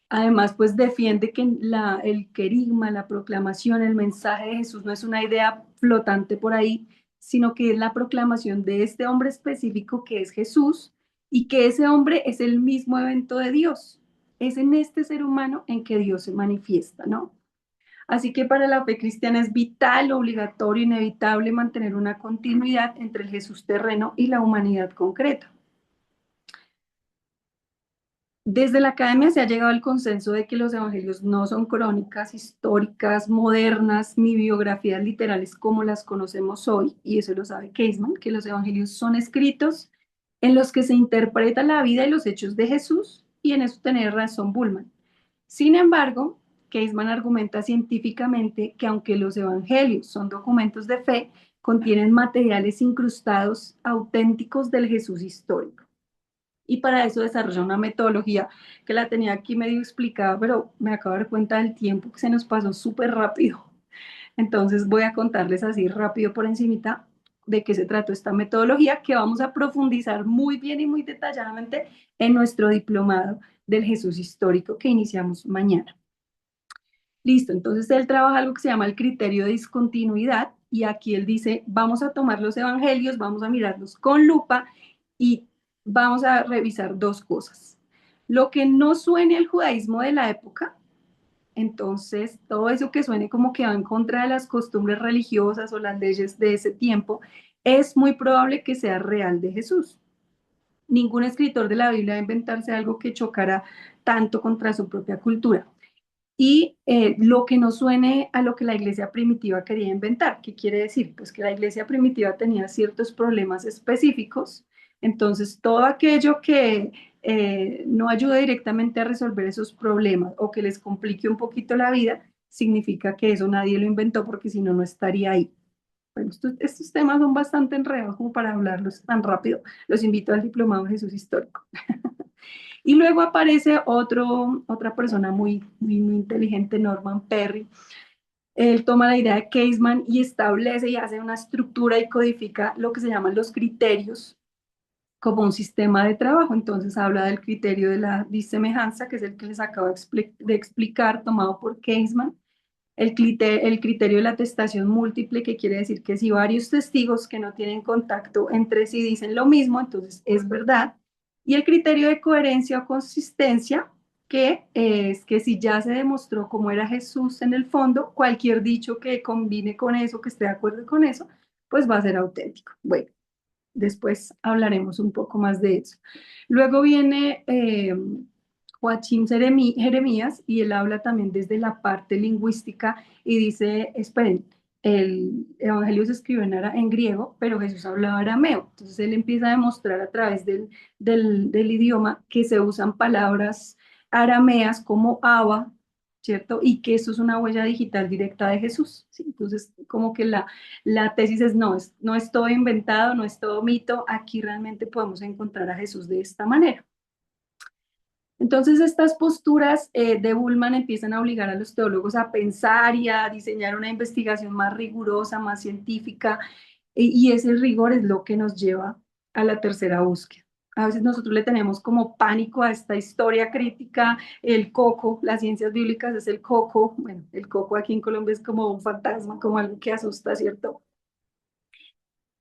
Además, pues defiende que el querigma, la proclamación, el mensaje de Jesús no es una idea flotante por ahí, sino que es la proclamación de este hombre específico que es Jesús y que ese hombre es el mismo evento de Dios. Es en este ser humano en que Dios se manifiesta, ¿no? Así que para la fe cristiana es vital, obligatorio, inevitable mantener una continuidad entre el Jesús terreno y la humanidad concreta. Desde la academia se ha llegado al consenso de que los evangelios no son crónicas históricas, modernas, ni biografías literales como las conocemos hoy, y eso lo sabe Caseman, que los evangelios son escritos en los que se interpreta la vida y los hechos de Jesús, y en eso tiene razón Bullman. Sin embargo, Caseman argumenta científicamente que aunque los evangelios son documentos de fe, contienen materiales incrustados auténticos del Jesús histórico. Y para eso desarrolla una metodología que la tenía aquí medio explicada, pero me acabo de dar cuenta del tiempo que se nos pasó súper rápido. Entonces voy a contarles así rápido por encimita de qué se trató esta metodología que vamos a profundizar muy bien y muy detalladamente en nuestro diplomado del Jesús histórico que iniciamos mañana. Listo, entonces él trabaja algo que se llama el criterio de discontinuidad y aquí él dice, vamos a tomar los evangelios, vamos a mirarlos con lupa y vamos a revisar dos cosas. Lo que no suene al judaísmo de la época, entonces todo eso que suene como que va en contra de las costumbres religiosas o las leyes de ese tiempo, es muy probable que sea real de Jesús. Ningún escritor de la Biblia va a inventarse algo que chocara tanto contra su propia cultura y lo que no suene a lo que la iglesia primitiva quería inventar. ¿Qué quiere decir? Pues que la iglesia primitiva tenía ciertos problemas específicos, entonces todo aquello que no ayude directamente a resolver esos problemas o que les complique un poquito la vida, significa que eso nadie lo inventó porque si no, no estaría ahí. Bueno, estos temas son bastante enredados como para hablarlos tan rápido. Los invito al Diplomado de Jesús Histórico. Y luego aparece otra persona muy inteligente, Norman Perry. Él toma la idea de Caseman y establece y hace una estructura y codifica lo que se llaman los criterios como un sistema de trabajo. Entonces habla del criterio de la disemejanza, que es el que les acabo de explicar, tomado por Caseman. El criterio de la atestación múltiple, que quiere decir que si varios testigos que no tienen contacto entre sí dicen lo mismo, entonces es verdad. Y el criterio de coherencia o consistencia, que es que si ya se demostró cómo era Jesús en el fondo, cualquier dicho que combine con eso, que esté de acuerdo con eso, pues va a ser auténtico. Bueno, después hablaremos un poco más de eso. Luego viene Joachim Jeremías y él habla también desde la parte lingüística y dice, esperen, el Evangelio se escribió en griego, pero Jesús hablaba arameo. Entonces él empieza a demostrar a través del idioma que se usan palabras arameas como Abba, ¿cierto? Y que eso es una huella digital directa de Jesús, ¿sí? Entonces, como que la tesis es no, no es todo inventado, no es todo mito, aquí realmente podemos encontrar a Jesús de esta manera. Entonces, estas posturas de Bullman empiezan a obligar a los teólogos a pensar y a diseñar una investigación más rigurosa, más científica, y ese rigor es lo que nos lleva a la tercera búsqueda. A veces nosotros le tenemos como pánico a esta historia crítica, el coco, las ciencias bíblicas es el coco, bueno, el coco aquí en Colombia es como un fantasma, como algo que asusta, ¿cierto?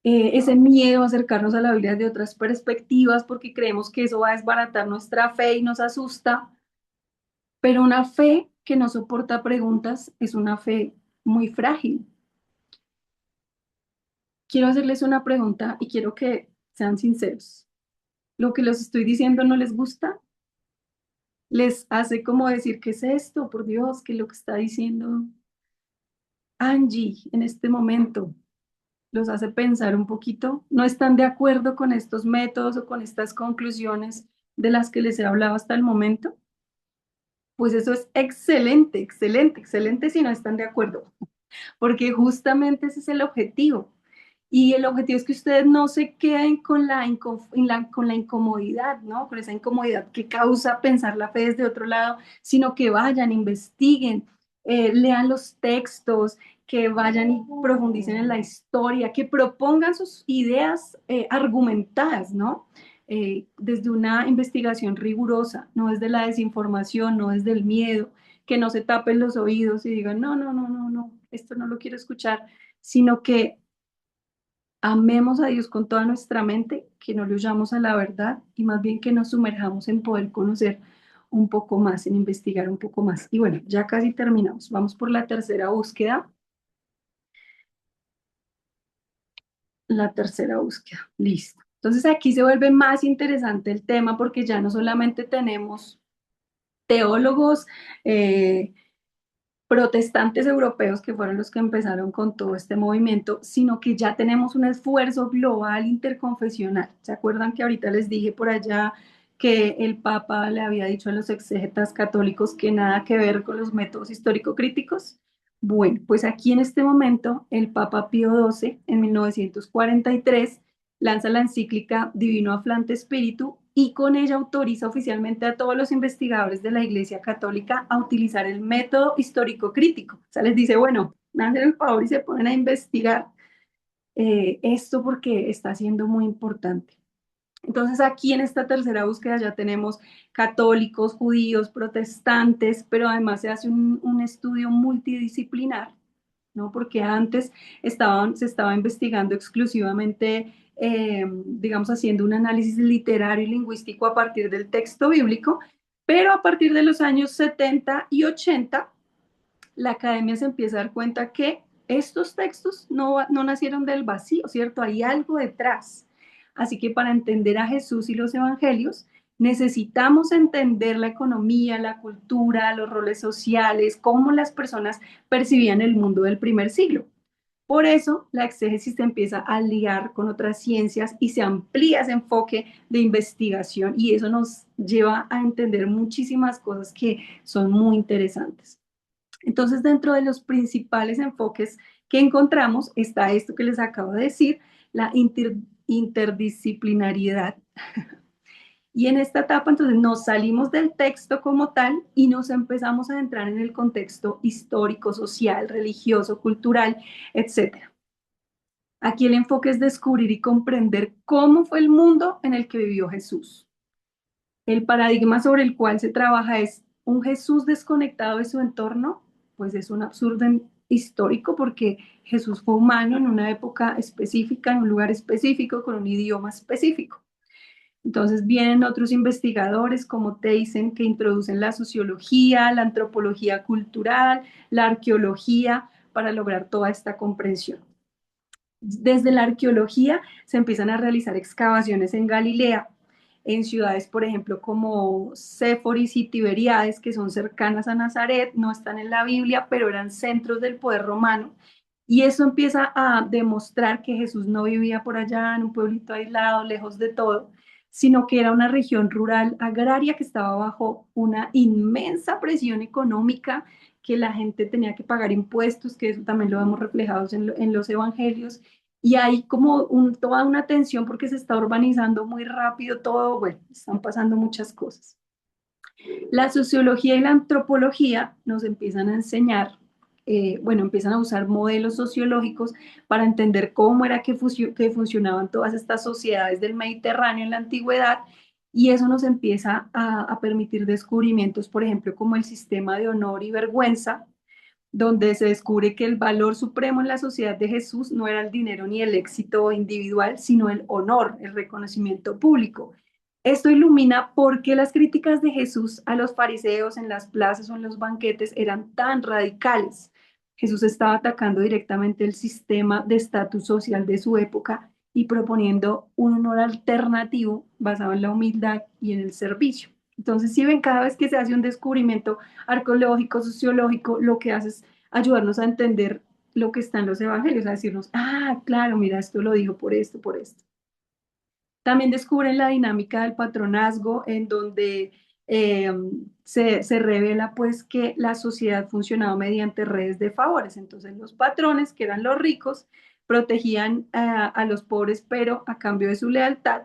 Ese miedo a acercarnos a la Biblia de otras perspectivas porque creemos que eso va a desbaratar nuestra fe y nos asusta. Pero una fe que no soporta preguntas es una fe muy frágil. Quiero hacerles una pregunta y quiero que sean sinceros. ¿Lo que les estoy diciendo no les gusta? ¿Les hace como decir, qué es esto? Por Dios, ¿qué es lo que está diciendo Angie en este momento? ¿Los hace pensar un poquito? ¿No están de acuerdo con estos métodos o con estas conclusiones de las que les he hablado hasta el momento? Pues eso es excelente, excelente, excelente si no están de acuerdo, porque justamente ese es el objetivo. Y el objetivo es que ustedes no se queden con con la incomodidad, ¿no? Con esa incomodidad que causa pensar la fe desde otro lado, sino que vayan, investiguen, lean los textos, que vayan y profundicen en la historia, que propongan sus ideas argumentadas, ¿no? Desde una investigación rigurosa, no desde la desinformación, no desde el miedo, que no se tapen los oídos y digan, no, no, no, no, no, esto no lo quiero escuchar, sino que amemos a Dios con toda nuestra mente, que no le huyamos a la verdad y más bien que nos sumerjamos en poder conocer un poco más, en investigar un poco más. Y bueno, ya casi terminamos. Vamos por la tercera búsqueda. La tercera búsqueda. Listo. Entonces aquí se vuelve más interesante el tema porque ya no solamente tenemos teólogos, eh, protestantes europeos que fueron los que empezaron con todo este movimiento, sino que ya tenemos un esfuerzo global interconfesional. ¿Se acuerdan que ahorita les dije por allá que el Papa le había dicho a los exégetas católicos que nada que ver con los métodos histórico-críticos? Bueno, pues aquí en este momento el Papa Pío XII en 1943 lanza la encíclica Divino Aflante Espíritu y con ella autoriza oficialmente a todos los investigadores de la Iglesia Católica a utilizar el método histórico crítico. O sea, les dice, bueno, me hacen el favor y se ponen a investigar esto porque está siendo muy importante. Entonces aquí en esta tercera búsqueda ya tenemos católicos, judíos, protestantes, pero además se hace un estudio multidisciplinar, ¿no? Porque antes se estaba investigando exclusivamente, digamos, haciendo un análisis literario y lingüístico a partir del texto bíblico, pero a partir de los años 70 y 80 la academia se empieza a dar cuenta que estos textos no nacieron del vacío, ¿cierto? Hay algo detrás. Así que para entender a Jesús y los evangelios, necesitamos entender la economía, la cultura, los roles sociales, cómo las personas percibían el mundo del primer siglo. Por eso, la exégesis se empieza a liar con otras ciencias y se amplía ese enfoque de investigación y eso nos lleva a entender muchísimas cosas que son muy interesantes. Entonces, dentro de los principales enfoques que encontramos está esto que les acabo de decir, la interdisciplinariedad. Y en esta etapa, entonces, nos salimos del texto como tal y nos empezamos a entrar en el contexto histórico, social, religioso, cultural, etcétera. Aquí el enfoque es descubrir y comprender cómo fue el mundo en el que vivió Jesús. El paradigma sobre el cual se trabaja es un Jesús desconectado de su entorno, pues es un absurdo histórico porque Jesús fue humano en una época específica, en un lugar específico, con un idioma específico. Entonces vienen otros investigadores como Theisen que introducen la sociología, la antropología cultural, la arqueología para lograr toda esta comprensión. Desde la arqueología se empiezan a realizar excavaciones en Galilea, en ciudades, por ejemplo, como Séforis y Tiberíades, que son cercanas a Nazaret, no están en la Biblia, pero eran centros del poder romano. Y eso empieza a demostrar que Jesús no vivía por allá en un pueblito aislado, lejos de todo, sino que era una región rural agraria que estaba bajo una inmensa presión económica, que la gente tenía que pagar impuestos, que eso también lo vemos reflejados en los evangelios, y hay como toda una tensión porque se está urbanizando muy rápido todo, bueno, están pasando muchas cosas. La sociología y la antropología nos empiezan a enseñar, bueno, empiezan a usar modelos sociológicos para entender cómo era que funcionaban todas estas sociedades del Mediterráneo en la antigüedad y eso nos empieza a permitir descubrimientos, por ejemplo, como el sistema de honor y vergüenza, donde se descubre que el valor supremo en la sociedad de Jesús no era el dinero ni el éxito individual, sino el honor, el reconocimiento público. Esto ilumina por qué las críticas de Jesús a los fariseos en las plazas o en los banquetes eran tan radicales. Jesús estaba atacando directamente el sistema de estatus social de su época y proponiendo un honor alternativo basado en la humildad y en el servicio. Entonces, si ven, cada vez que se hace un descubrimiento arqueológico, sociológico, lo que hace es ayudarnos a entender lo que está en los evangelios, a decirnos, ah, claro, mira, esto lo dijo por esto, por esto. También descubren la dinámica del patronazgo, en donde eh, se revela pues que la sociedad funcionaba mediante redes de favores. Entonces los patrones, que eran los ricos, protegían a los pobres, pero a cambio de su lealtad.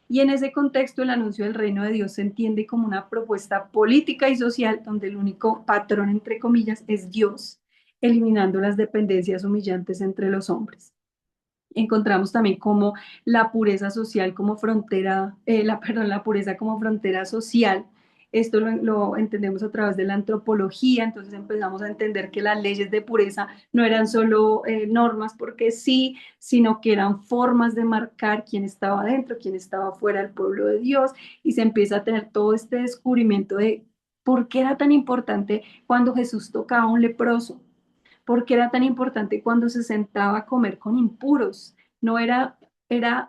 Y en ese contexto, el anuncio del reino de Dios se entiende como una propuesta política y social donde el único patrón, entre comillas, es Dios, eliminando las dependencias humillantes entre los hombres. Encontramos también como la pureza social como frontera, perdón, la pureza como frontera social. Esto lo entendemos a través de la antropología, entonces empezamos a entender que las leyes de pureza no eran solo normas porque sí, sino que eran formas de marcar quién estaba dentro, quién estaba fuera del pueblo de Dios, y se empieza a tener todo este descubrimiento de por qué era tan importante cuando Jesús tocaba a un leproso, por qué era tan importante cuando se sentaba a comer con impuros. No era,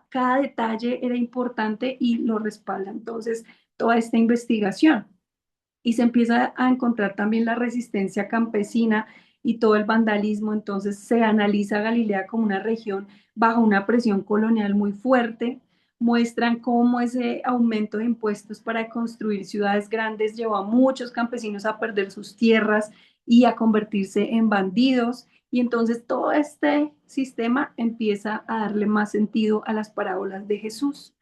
cada detalle era importante y lo respalda entonces toda esta investigación. Y se empieza a encontrar también la resistencia campesina y todo el vandalismo. Entonces se analiza Galilea como una región bajo una presión colonial muy fuerte. Muestran cómo ese aumento de impuestos para construir ciudades grandes llevó a muchos campesinos a perder sus tierras y a convertirse en bandidos. Y entonces todo este sistema empieza a darle más sentido a las parábolas de Jesús.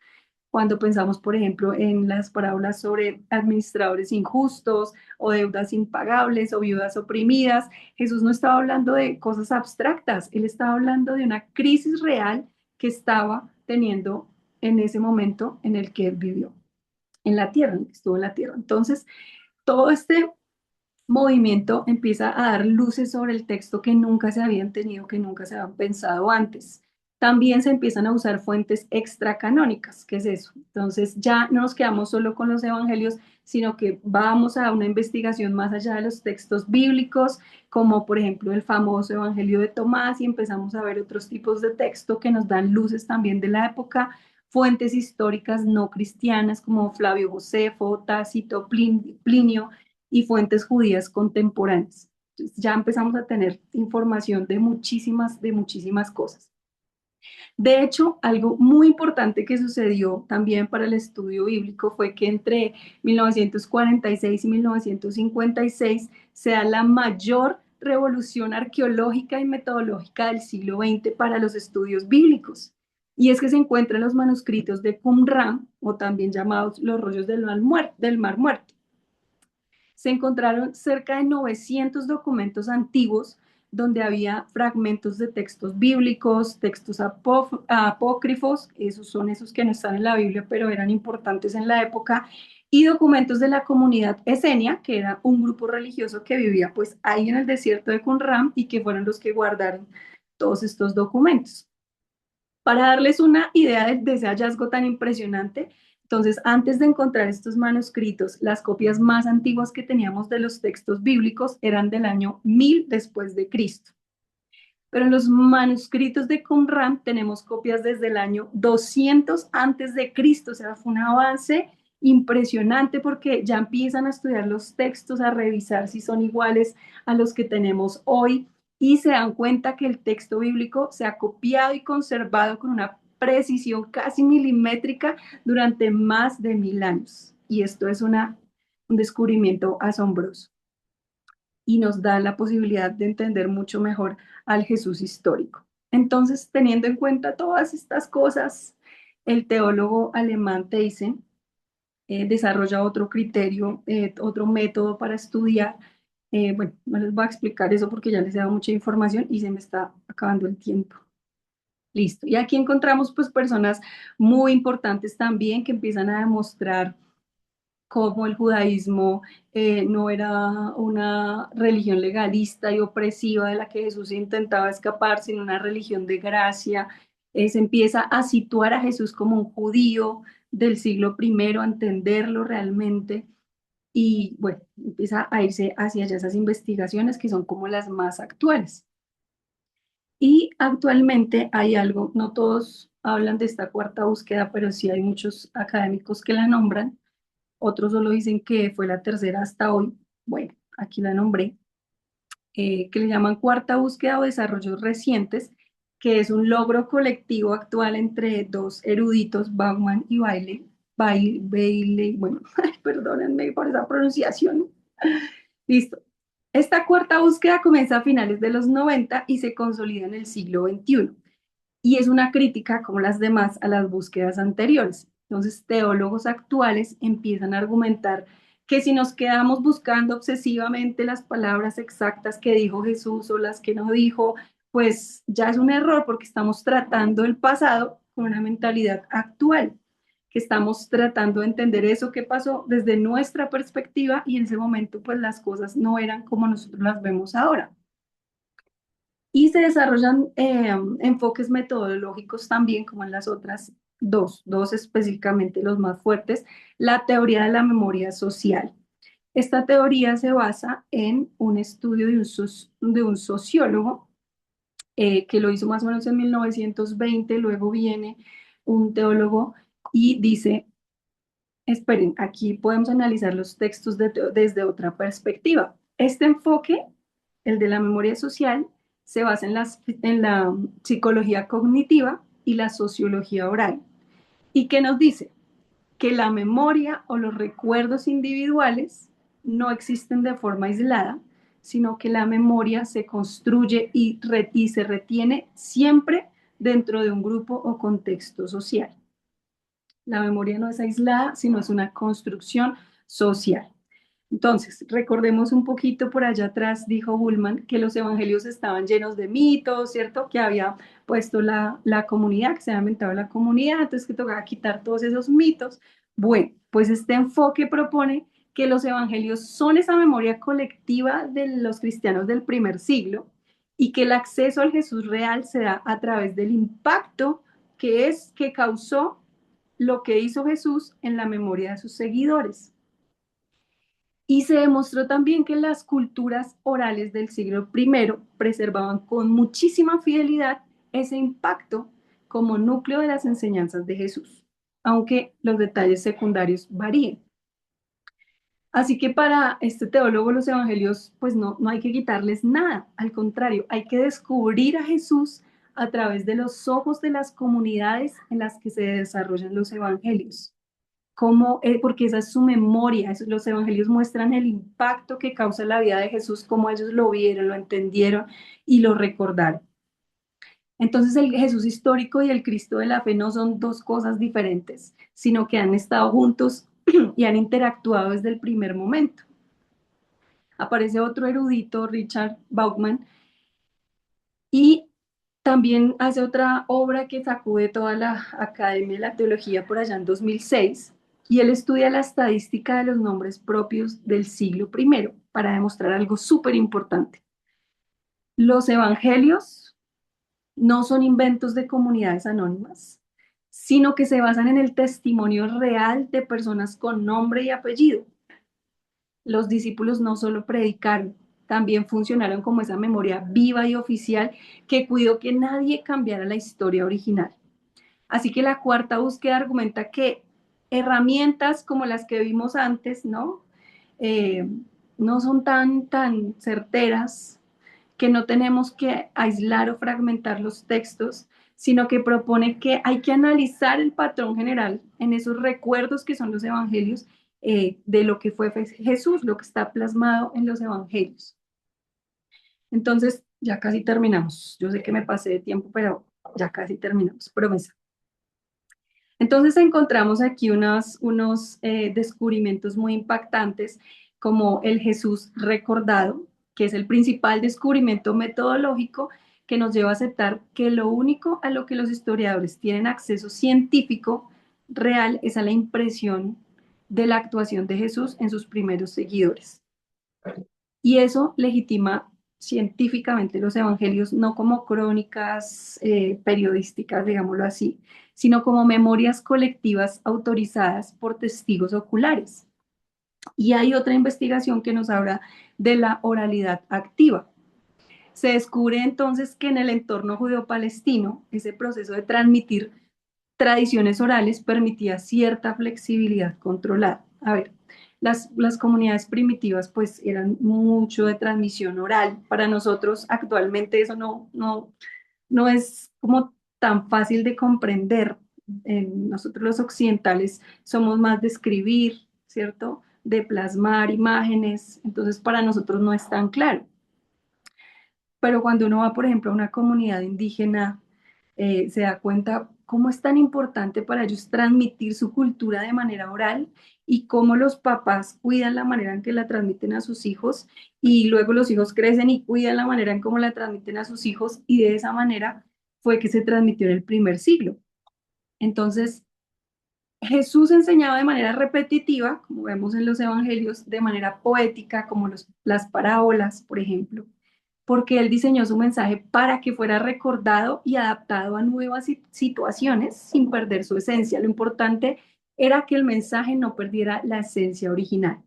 Cuando pensamos, por ejemplo, en las parábolas sobre administradores injustos o deudas impagables o viudas oprimidas, Jesús no estaba hablando de cosas abstractas, él estaba hablando de una crisis real que estaba teniendo en ese momento en el que él vivió en la tierra, en el que estuvo en la tierra. Entonces, todo este movimiento empieza a dar luces sobre el texto que nunca se habían tenido, que nunca se habían pensado antes. También se empiezan a usar fuentes extracanónicas. ¿Qué es eso? Entonces ya no nos quedamos solo con los evangelios, sino que vamos a una investigación más allá de los textos bíblicos, como por ejemplo el famoso Evangelio de Tomás, y empezamos a ver otros tipos de texto que nos dan luces también de la época, fuentes históricas no cristianas como Flavio Josefo, Tácito, Plinio, y fuentes judías contemporáneas. Entonces, ya empezamos a tener información de muchísimas cosas. De hecho, algo muy importante que sucedió también para el estudio bíblico fue que entre 1946 y 1956 se da la mayor revolución arqueológica y metodológica del siglo XX para los estudios bíblicos. Y es que se encuentran los manuscritos de Qumran, o también llamados los rollos del Mar Muerto. Se encontraron cerca de 900 documentos antiguos donde había fragmentos de textos bíblicos, textos apócrifos, esos son esos que no están en la Biblia, pero eran importantes en la época, y documentos de la comunidad esenia, que era un grupo religioso que vivía pues ahí en el desierto de Qumran y que fueron los que guardaron todos estos documentos. Para darles una idea de ese hallazgo tan impresionante, entonces, antes de encontrar estos manuscritos, las copias más antiguas que teníamos de los textos bíblicos eran del año 1000 después de Cristo. Pero en los manuscritos de Qumran tenemos copias desde el año 200 antes de Cristo, o sea, fue un avance impresionante porque ya empiezan a estudiar los textos, a revisar si son iguales a los que tenemos hoy y se dan cuenta que el texto bíblico se ha copiado y conservado con una precisión casi milimétrica durante más de 1000 años. Y esto es un descubrimiento asombroso y nos da la posibilidad de entender mucho mejor al Jesús histórico. Entonces, teniendo en cuenta todas estas cosas, el teólogo alemán Theissen desarrolla otro criterio, otro método para estudiar. Bueno, no les voy a explicar eso porque ya les he dado mucha información y se me está acabando el tiempo. Listo. Y aquí encontramos pues personas muy importantes también que empiezan a demostrar cómo el judaísmo no era una religión legalista y opresiva de la que Jesús intentaba escapar, sino una religión de gracia Se empieza a situar a Jesús como un judío del siglo primero, a entenderlo realmente y bueno, empieza a irse hacia allá esas investigaciones que son como las más actuales. Y actualmente hay algo, no todos hablan de esta cuarta búsqueda, pero sí hay muchos académicos que la nombran, otros solo dicen que fue la tercera hasta hoy. Bueno, aquí la nombré, que le llaman cuarta búsqueda o desarrollos recientes, que es un logro colectivo actual entre dos eruditos, Bauman y Bailey. Bailey, bueno, ay, perdónenme por esa pronunciación. Listo. Esta cuarta búsqueda comienza a finales de los 90 y se consolida en el siglo XXI. Y es una crítica, como las demás, a las búsquedas anteriores. Entonces, teólogos actuales empiezan a argumentar que si nos quedamos buscando obsesivamente las palabras exactas que dijo Jesús o las que no dijo, pues ya es un error porque estamos tratando el pasado con una mentalidad actual, que estamos tratando de entender eso que pasó desde nuestra perspectiva y en ese momento pues las cosas no eran como nosotros las vemos ahora. Y se desarrollan enfoques metodológicos también, como en las otras dos específicamente los más fuertes, la teoría de la memoria social. Esta teoría se basa en un estudio de un sociólogo que lo hizo más o menos en 1920, luego viene un teólogo y dice, esperen, aquí podemos analizar los textos desde otra perspectiva. Este enfoque, el de la memoria social, se basa en la psicología cognitiva y la sociología oral. ¿Y qué nos dice? Que la memoria o los recuerdos individuales no existen de forma aislada, sino que la memoria se construye y se retiene siempre dentro de un grupo o contexto social. La memoria no es aislada, sino es una construcción social. Entonces, recordemos un poquito por allá atrás, dijo Bullman, que los evangelios estaban llenos de mitos, ¿cierto? Que había puesto la comunidad, que se había inventado la comunidad, entonces que tocaba quitar todos esos mitos. Bueno, pues este enfoque propone que los evangelios son esa memoria colectiva de los cristianos del primer siglo y que el acceso al Jesús real se da a través del impacto que causó lo que hizo Jesús en la memoria de sus seguidores. Y se demostró también que las culturas orales del siglo I preservaban con muchísima fidelidad ese impacto como núcleo de las enseñanzas de Jesús, aunque los detalles secundarios varíen. Así que para este teólogo los evangelios pues no hay que quitarles nada, al contrario, hay que descubrir a Jesús a través de los ojos de las comunidades en las que se desarrollan los evangelios. Cómo, porque esa es su memoria, los evangelios muestran el impacto que causa la vida de Jesús, cómo ellos lo vieron, lo entendieron y lo recordaron. Entonces el Jesús histórico y el Cristo de la fe no son dos cosas diferentes, sino que han estado juntos y han interactuado desde el primer momento. Aparece otro erudito, Richard Bauckham, y también hace otra obra que sacude toda la Academia de la Teología por allá en 2006, y él estudia la estadística de los nombres propios del siglo I para demostrar algo súper importante. Los evangelios no son inventos de comunidades anónimas, sino que se basan en el testimonio real de personas con nombre y apellido. Los discípulos no solo predicaron, también funcionaron como esa memoria viva y oficial que cuidó que nadie cambiara la historia original. Así que la cuarta búsqueda argumenta que herramientas como las que vimos antes, ¿no? Eh, no son tan certeras, que no tenemos que aislar o fragmentar los textos, sino que propone que hay que analizar el patrón general en esos recuerdos que son los evangelios de lo que fue Jesús, lo que está plasmado en los evangelios. Entonces, ya casi terminamos. Yo sé que me pasé de tiempo, pero ya casi terminamos, promesa. Entonces encontramos aquí unos descubrimientos muy impactantes como el Jesús recordado, que es el principal descubrimiento metodológico que nos lleva a aceptar que lo único a lo que los historiadores tienen acceso científico real es a la impresión de la actuación de Jesús en sus primeros seguidores. Y eso legitima científicamente los evangelios no como crónicas periodísticas, digámoslo así, sino como memorias colectivas autorizadas por testigos oculares. Y hay otra investigación que nos habla de la oralidad activa. Se descubre entonces que en el entorno judeo-palestino, ese proceso de transmitir tradiciones orales permitía cierta flexibilidad controlada. A ver, las comunidades primitivas pues eran mucho de transmisión oral. Para nosotros actualmente eso no es como tan fácil de comprender. Nosotros los occidentales somos más de escribir, ¿cierto? De plasmar imágenes, entonces para nosotros no es tan claro. Pero cuando uno va, por ejemplo, a una comunidad indígena, se da cuenta cómo es tan importante para ellos transmitir su cultura de manera oral y cómo los papás cuidan la manera en que la transmiten a sus hijos y luego los hijos crecen y cuidan la manera en cómo la transmiten a sus hijos y de esa manera fue que se transmitió en el primer siglo. Entonces, Jesús enseñaba de manera repetitiva, como vemos en los evangelios, de manera poética, como las parábolas, por ejemplo, porque él diseñó su mensaje para que fuera recordado y adaptado a nuevas situaciones sin perder su esencia. Lo importante era que el mensaje no perdiera la esencia original.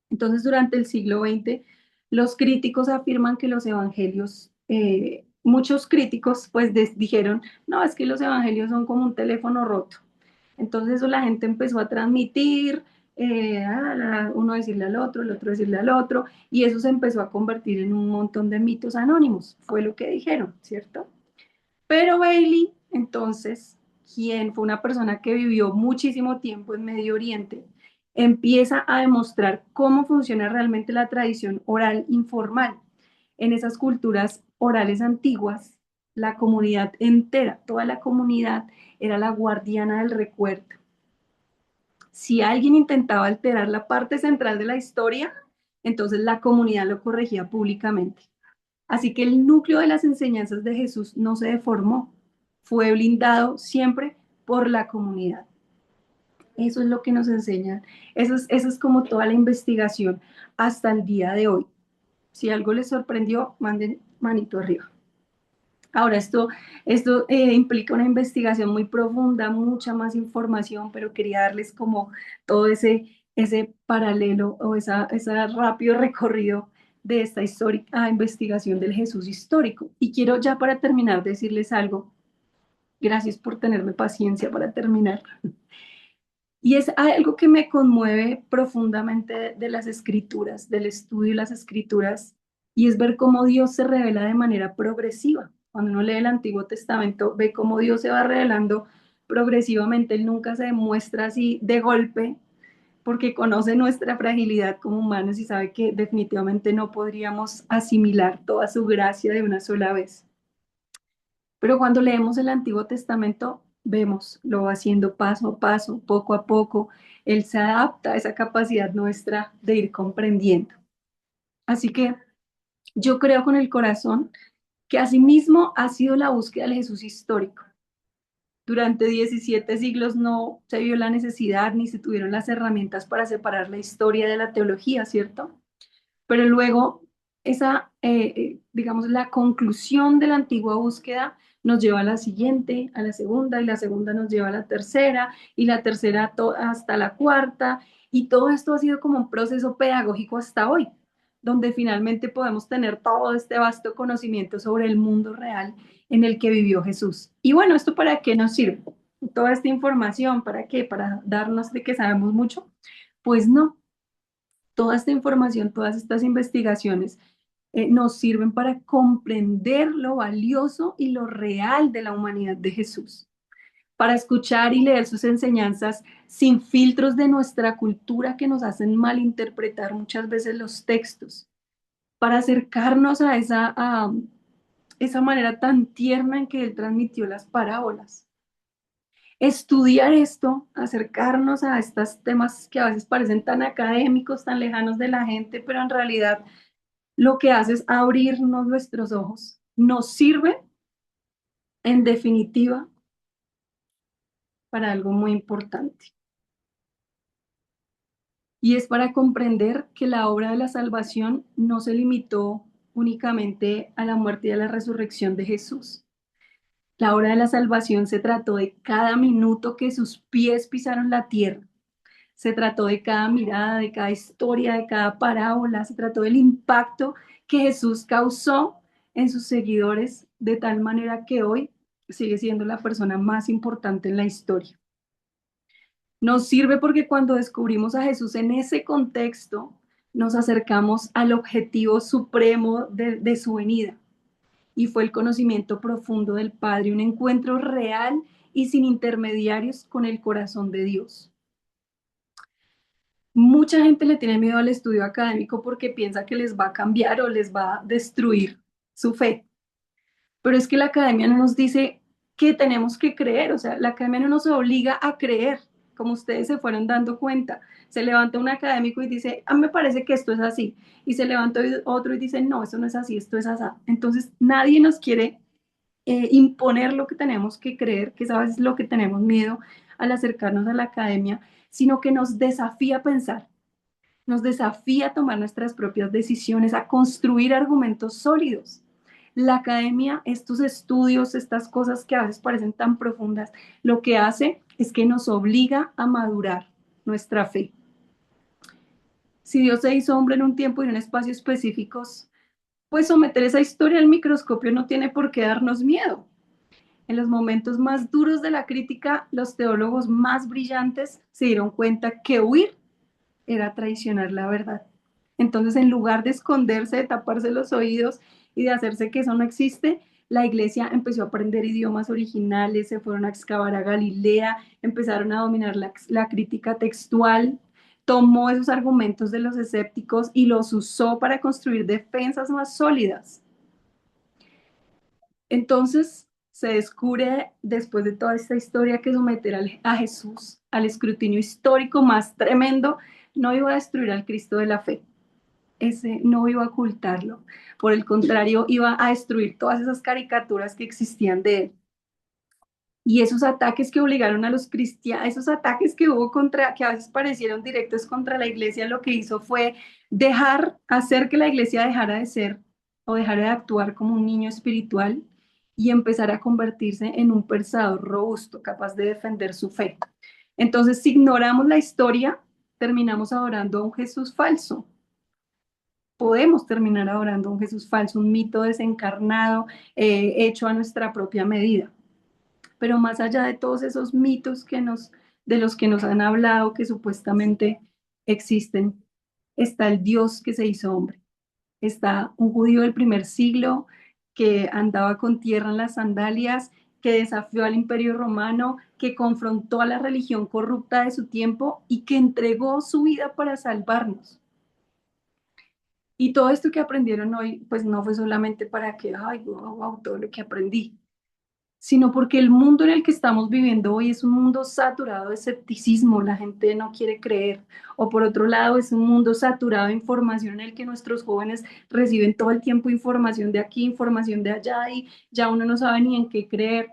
Entonces, durante el siglo XX, los críticos afirman que los evangelios, muchos críticos pues dijeron, no, es que los evangelios son como un teléfono roto. Entonces eso la gente empezó a transmitir, uno decirle al otro, el otro decirle al otro, y eso se empezó a convertir en un montón de mitos anónimos, fue lo que dijeron, ¿cierto? Pero Bailey, entonces, quien fue una persona que vivió muchísimo tiempo en Medio Oriente, empieza a demostrar cómo funciona realmente la tradición oral informal. En esas culturas orales antiguas, la comunidad entera, toda la comunidad era la guardiana del recuerdo. Si alguien intentaba alterar la parte central de la historia, entonces la comunidad lo corregía públicamente. Así que el núcleo de las enseñanzas de Jesús no se deformó, fue blindado siempre por la comunidad. Eso es lo que nos enseñan, eso es como toda la investigación hasta el día de hoy. Si algo les sorprendió, manden manito arriba. Ahora, esto implica una investigación muy profunda, mucha más información, pero quería darles como todo ese paralelo o ese rápido recorrido de esta histórica investigación del Jesús histórico. Y quiero ya para terminar decirles algo. Gracias por tenerme paciencia para terminar. Y es algo que me conmueve profundamente de las escrituras, del estudio de las escrituras, y es ver cómo Dios se revela de manera progresiva. Cuando uno lee el Antiguo Testamento, ve cómo Dios se va revelando progresivamente. Él nunca se demuestra así de golpe, porque conoce nuestra fragilidad como humanos y sabe que definitivamente no podríamos asimilar toda su gracia de una sola vez. Pero cuando leemos el Antiguo Testamento, vemos, lo va haciendo paso a paso, poco a poco. Él se adapta a esa capacidad nuestra de ir comprendiendo. Así que yo creo con el corazón que asimismo ha sido la búsqueda del Jesús histórico. Durante 17 siglos no se vio la necesidad ni se tuvieron las herramientas para separar la historia de la teología, ¿cierto? Pero luego digamos, la conclusión de la antigua búsqueda nos lleva a la siguiente, a la segunda, y la segunda nos lleva a la tercera, y la tercera hasta la cuarta, y todo esto ha sido como un proceso pedagógico hasta hoy, donde finalmente podemos tener todo este vasto conocimiento sobre el mundo real en el que vivió Jesús. Y bueno, ¿esto para qué nos sirve? Toda esta información, ¿para qué? ¿Para darnos de que sabemos mucho? Pues no, toda esta información, todas estas investigaciones nos sirven para comprender lo valioso y lo real de la humanidad de Jesús, para escuchar y leer sus enseñanzas sin filtros de nuestra cultura que nos hacen malinterpretar muchas veces los textos, para acercarnos a esa manera tan tierna en que él transmitió las parábolas. Estudiar esto, acercarnos a estos temas que a veces parecen tan académicos, tan lejanos de la gente, pero en realidad lo que hace es abrirnos nuestros ojos. Nos sirve, en definitiva, para algo muy importante. Y es para comprender que la obra de la salvación no se limitó únicamente a la muerte y a la resurrección de Jesús. La hora de la salvación se trató de cada minuto que sus pies pisaron la tierra. Se trató de cada mirada, de cada historia, de cada parábola. Se trató del impacto que Jesús causó en sus seguidores, de tal manera que hoy sigue siendo la persona más importante en la historia. Nos sirve porque cuando descubrimos a Jesús en ese contexto, nos acercamos al objetivo supremo de su venida. Y fue el conocimiento profundo del Padre, un encuentro real y sin intermediarios con el corazón de Dios. Mucha gente le tiene miedo al estudio académico porque piensa que les va a cambiar o les va a destruir su fe. Pero es que la academia no nos dice que tenemos que creer, o sea, la academia no nos obliga a creer, como ustedes se fueron dando cuenta. Se levanta un académico y dice, a mí me parece que esto es así. Y se levanta otro y dice, no, esto no es así, esto es así. Entonces, nadie nos quiere imponer lo que tenemos que creer, que sabes es lo que tenemos miedo al acercarnos a la academia, sino que nos desafía a pensar, nos desafía a tomar nuestras propias decisiones, a construir argumentos sólidos. La academia, estos estudios, estas cosas que a veces parecen tan profundas, lo que hace es que nos obliga a madurar nuestra fe. Si Dios se hizo hombre en un tiempo y en un espacio específicos, pues someter esa historia al microscopio no tiene por qué darnos miedo. En los momentos más duros de la crítica, los teólogos más brillantes se dieron cuenta que huir era traicionar la verdad. Entonces, en lugar de esconderse, de taparse los oídos y de hacerse que eso no existe, la iglesia empezó a aprender idiomas originales, se fueron a excavar a Galilea, empezaron a dominar la crítica textual, tomó esos argumentos de los escépticos y los usó para construir defensas más sólidas. Entonces se descubre después de toda esta historia que someter a Jesús al escrutinio histórico más tremendo no iba a destruir al Cristo de la fe. Ese no iba a ocultarlo. Por el contrario, iba a destruir todas esas caricaturas que existían de él. Y esos ataques que obligaron a los cristianos, esos ataques que hubo contra, que a veces parecieron directos contra la iglesia, lo que hizo fue hacer que la iglesia dejara de ser o dejara de actuar como un niño espiritual y empezar a convertirse en un pensador robusto, capaz de defender su fe. Entonces, si ignoramos la historia, terminamos adorando a un Jesús falso. Podemos terminar adorando a un Jesús falso, un mito desencarnado, hecho a nuestra propia medida. Pero más allá de todos esos mitos de los que nos han hablado, que supuestamente existen, está el Dios que se hizo hombre. Está un judío del primer siglo que andaba con tierra en las sandalias, que desafió al imperio romano, que confrontó a la religión corrupta de su tiempo y que entregó su vida para salvarnos. Y todo esto que aprendieron hoy, pues no fue solamente para que, ay, wow, wow, todo lo que aprendí, sino porque el mundo en el que estamos viviendo hoy es un mundo saturado de escepticismo, la gente no quiere creer, o por otro lado es un mundo saturado de información en el que nuestros jóvenes reciben todo el tiempo información de aquí, información de allá y ya uno no sabe ni en qué creer.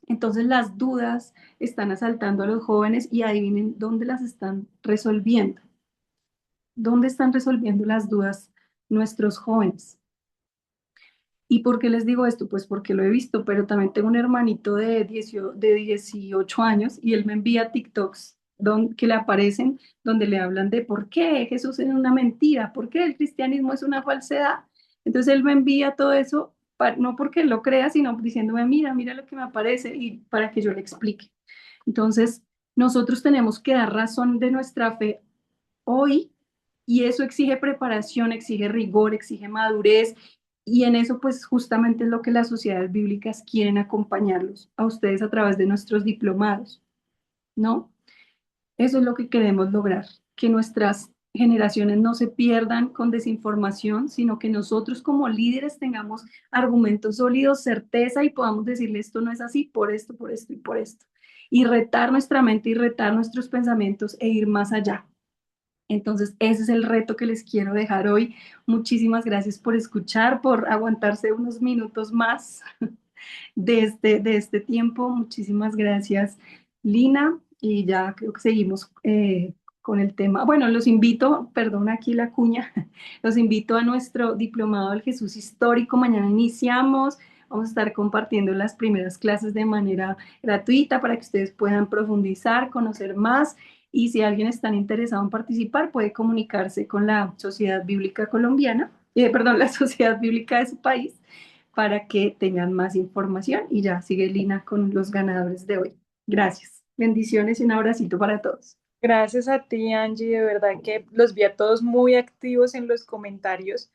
Entonces las dudas están asaltando a los jóvenes y adivinen dónde las están resolviendo. ¿Dónde están resolviendo las dudas nuestros jóvenes? ¿Y por qué les digo esto? Pues porque lo he visto, pero también tengo un hermanito de 18 años y él me envía TikToks que le aparecen donde le hablan de por qué Jesús es una mentira, por qué el cristianismo es una falsedad. Entonces él me envía todo eso, no porque lo crea, sino diciéndome, mira, mira lo que me aparece y para que yo le explique. Entonces, nosotros tenemos que dar razón de nuestra fe hoy y eso exige preparación, exige rigor, exige madurez y en eso pues justamente es lo que las sociedades bíblicas quieren acompañarlos a ustedes a través de nuestros diplomados, ¿no? Eso es lo que queremos lograr, que nuestras generaciones no se pierdan con desinformación, sino que nosotros como líderes tengamos argumentos sólidos, certeza y podamos decirle esto no es así por esto, por esto y por esto. Y retar nuestra mente y retar nuestros pensamientos e ir más allá. Entonces, ese es el reto que les quiero dejar hoy. Muchísimas gracias por escuchar, por aguantarse unos minutos más de este tiempo. Muchísimas gracias, Lina. Y ya creo que seguimos con el tema. Bueno, los invito, perdón aquí la cuña, los invito a nuestro diplomado del Jesús histórico. Mañana iniciamos, vamos a estar compartiendo las primeras clases de manera gratuita para que ustedes puedan profundizar, conocer más. Y si alguien está interesado en participar, puede comunicarse con la Sociedad Bíblica Colombiana, perdón, la Sociedad Bíblica de su país, para que tengan más información. Y ya sigue Lina con los ganadores de hoy. Gracias. Bendiciones y un abracito para todos. Gracias a ti, Angie, de verdad que los vi a todos muy activos en los comentarios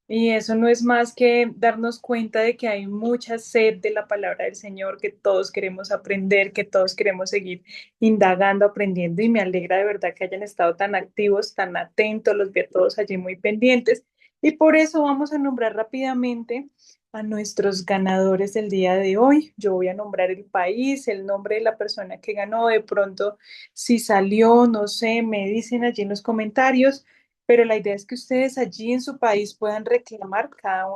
y eso no es más que darnos cuenta de que hay mucha sed de la palabra del Señor, que todos queremos aprender, que todos queremos seguir indagando, aprendiendo y me alegra de verdad que hayan estado tan activos, tan atentos, los vi a todos allí muy pendientes y por eso vamos a nombrar rápidamente a nuestros ganadores del día de hoy. Yo voy a nombrar el país, el nombre de la persona que ganó, de pronto si salió, no sé, me dicen allí en los comentarios, pero la idea es que ustedes allí en su país puedan reclamar cada uno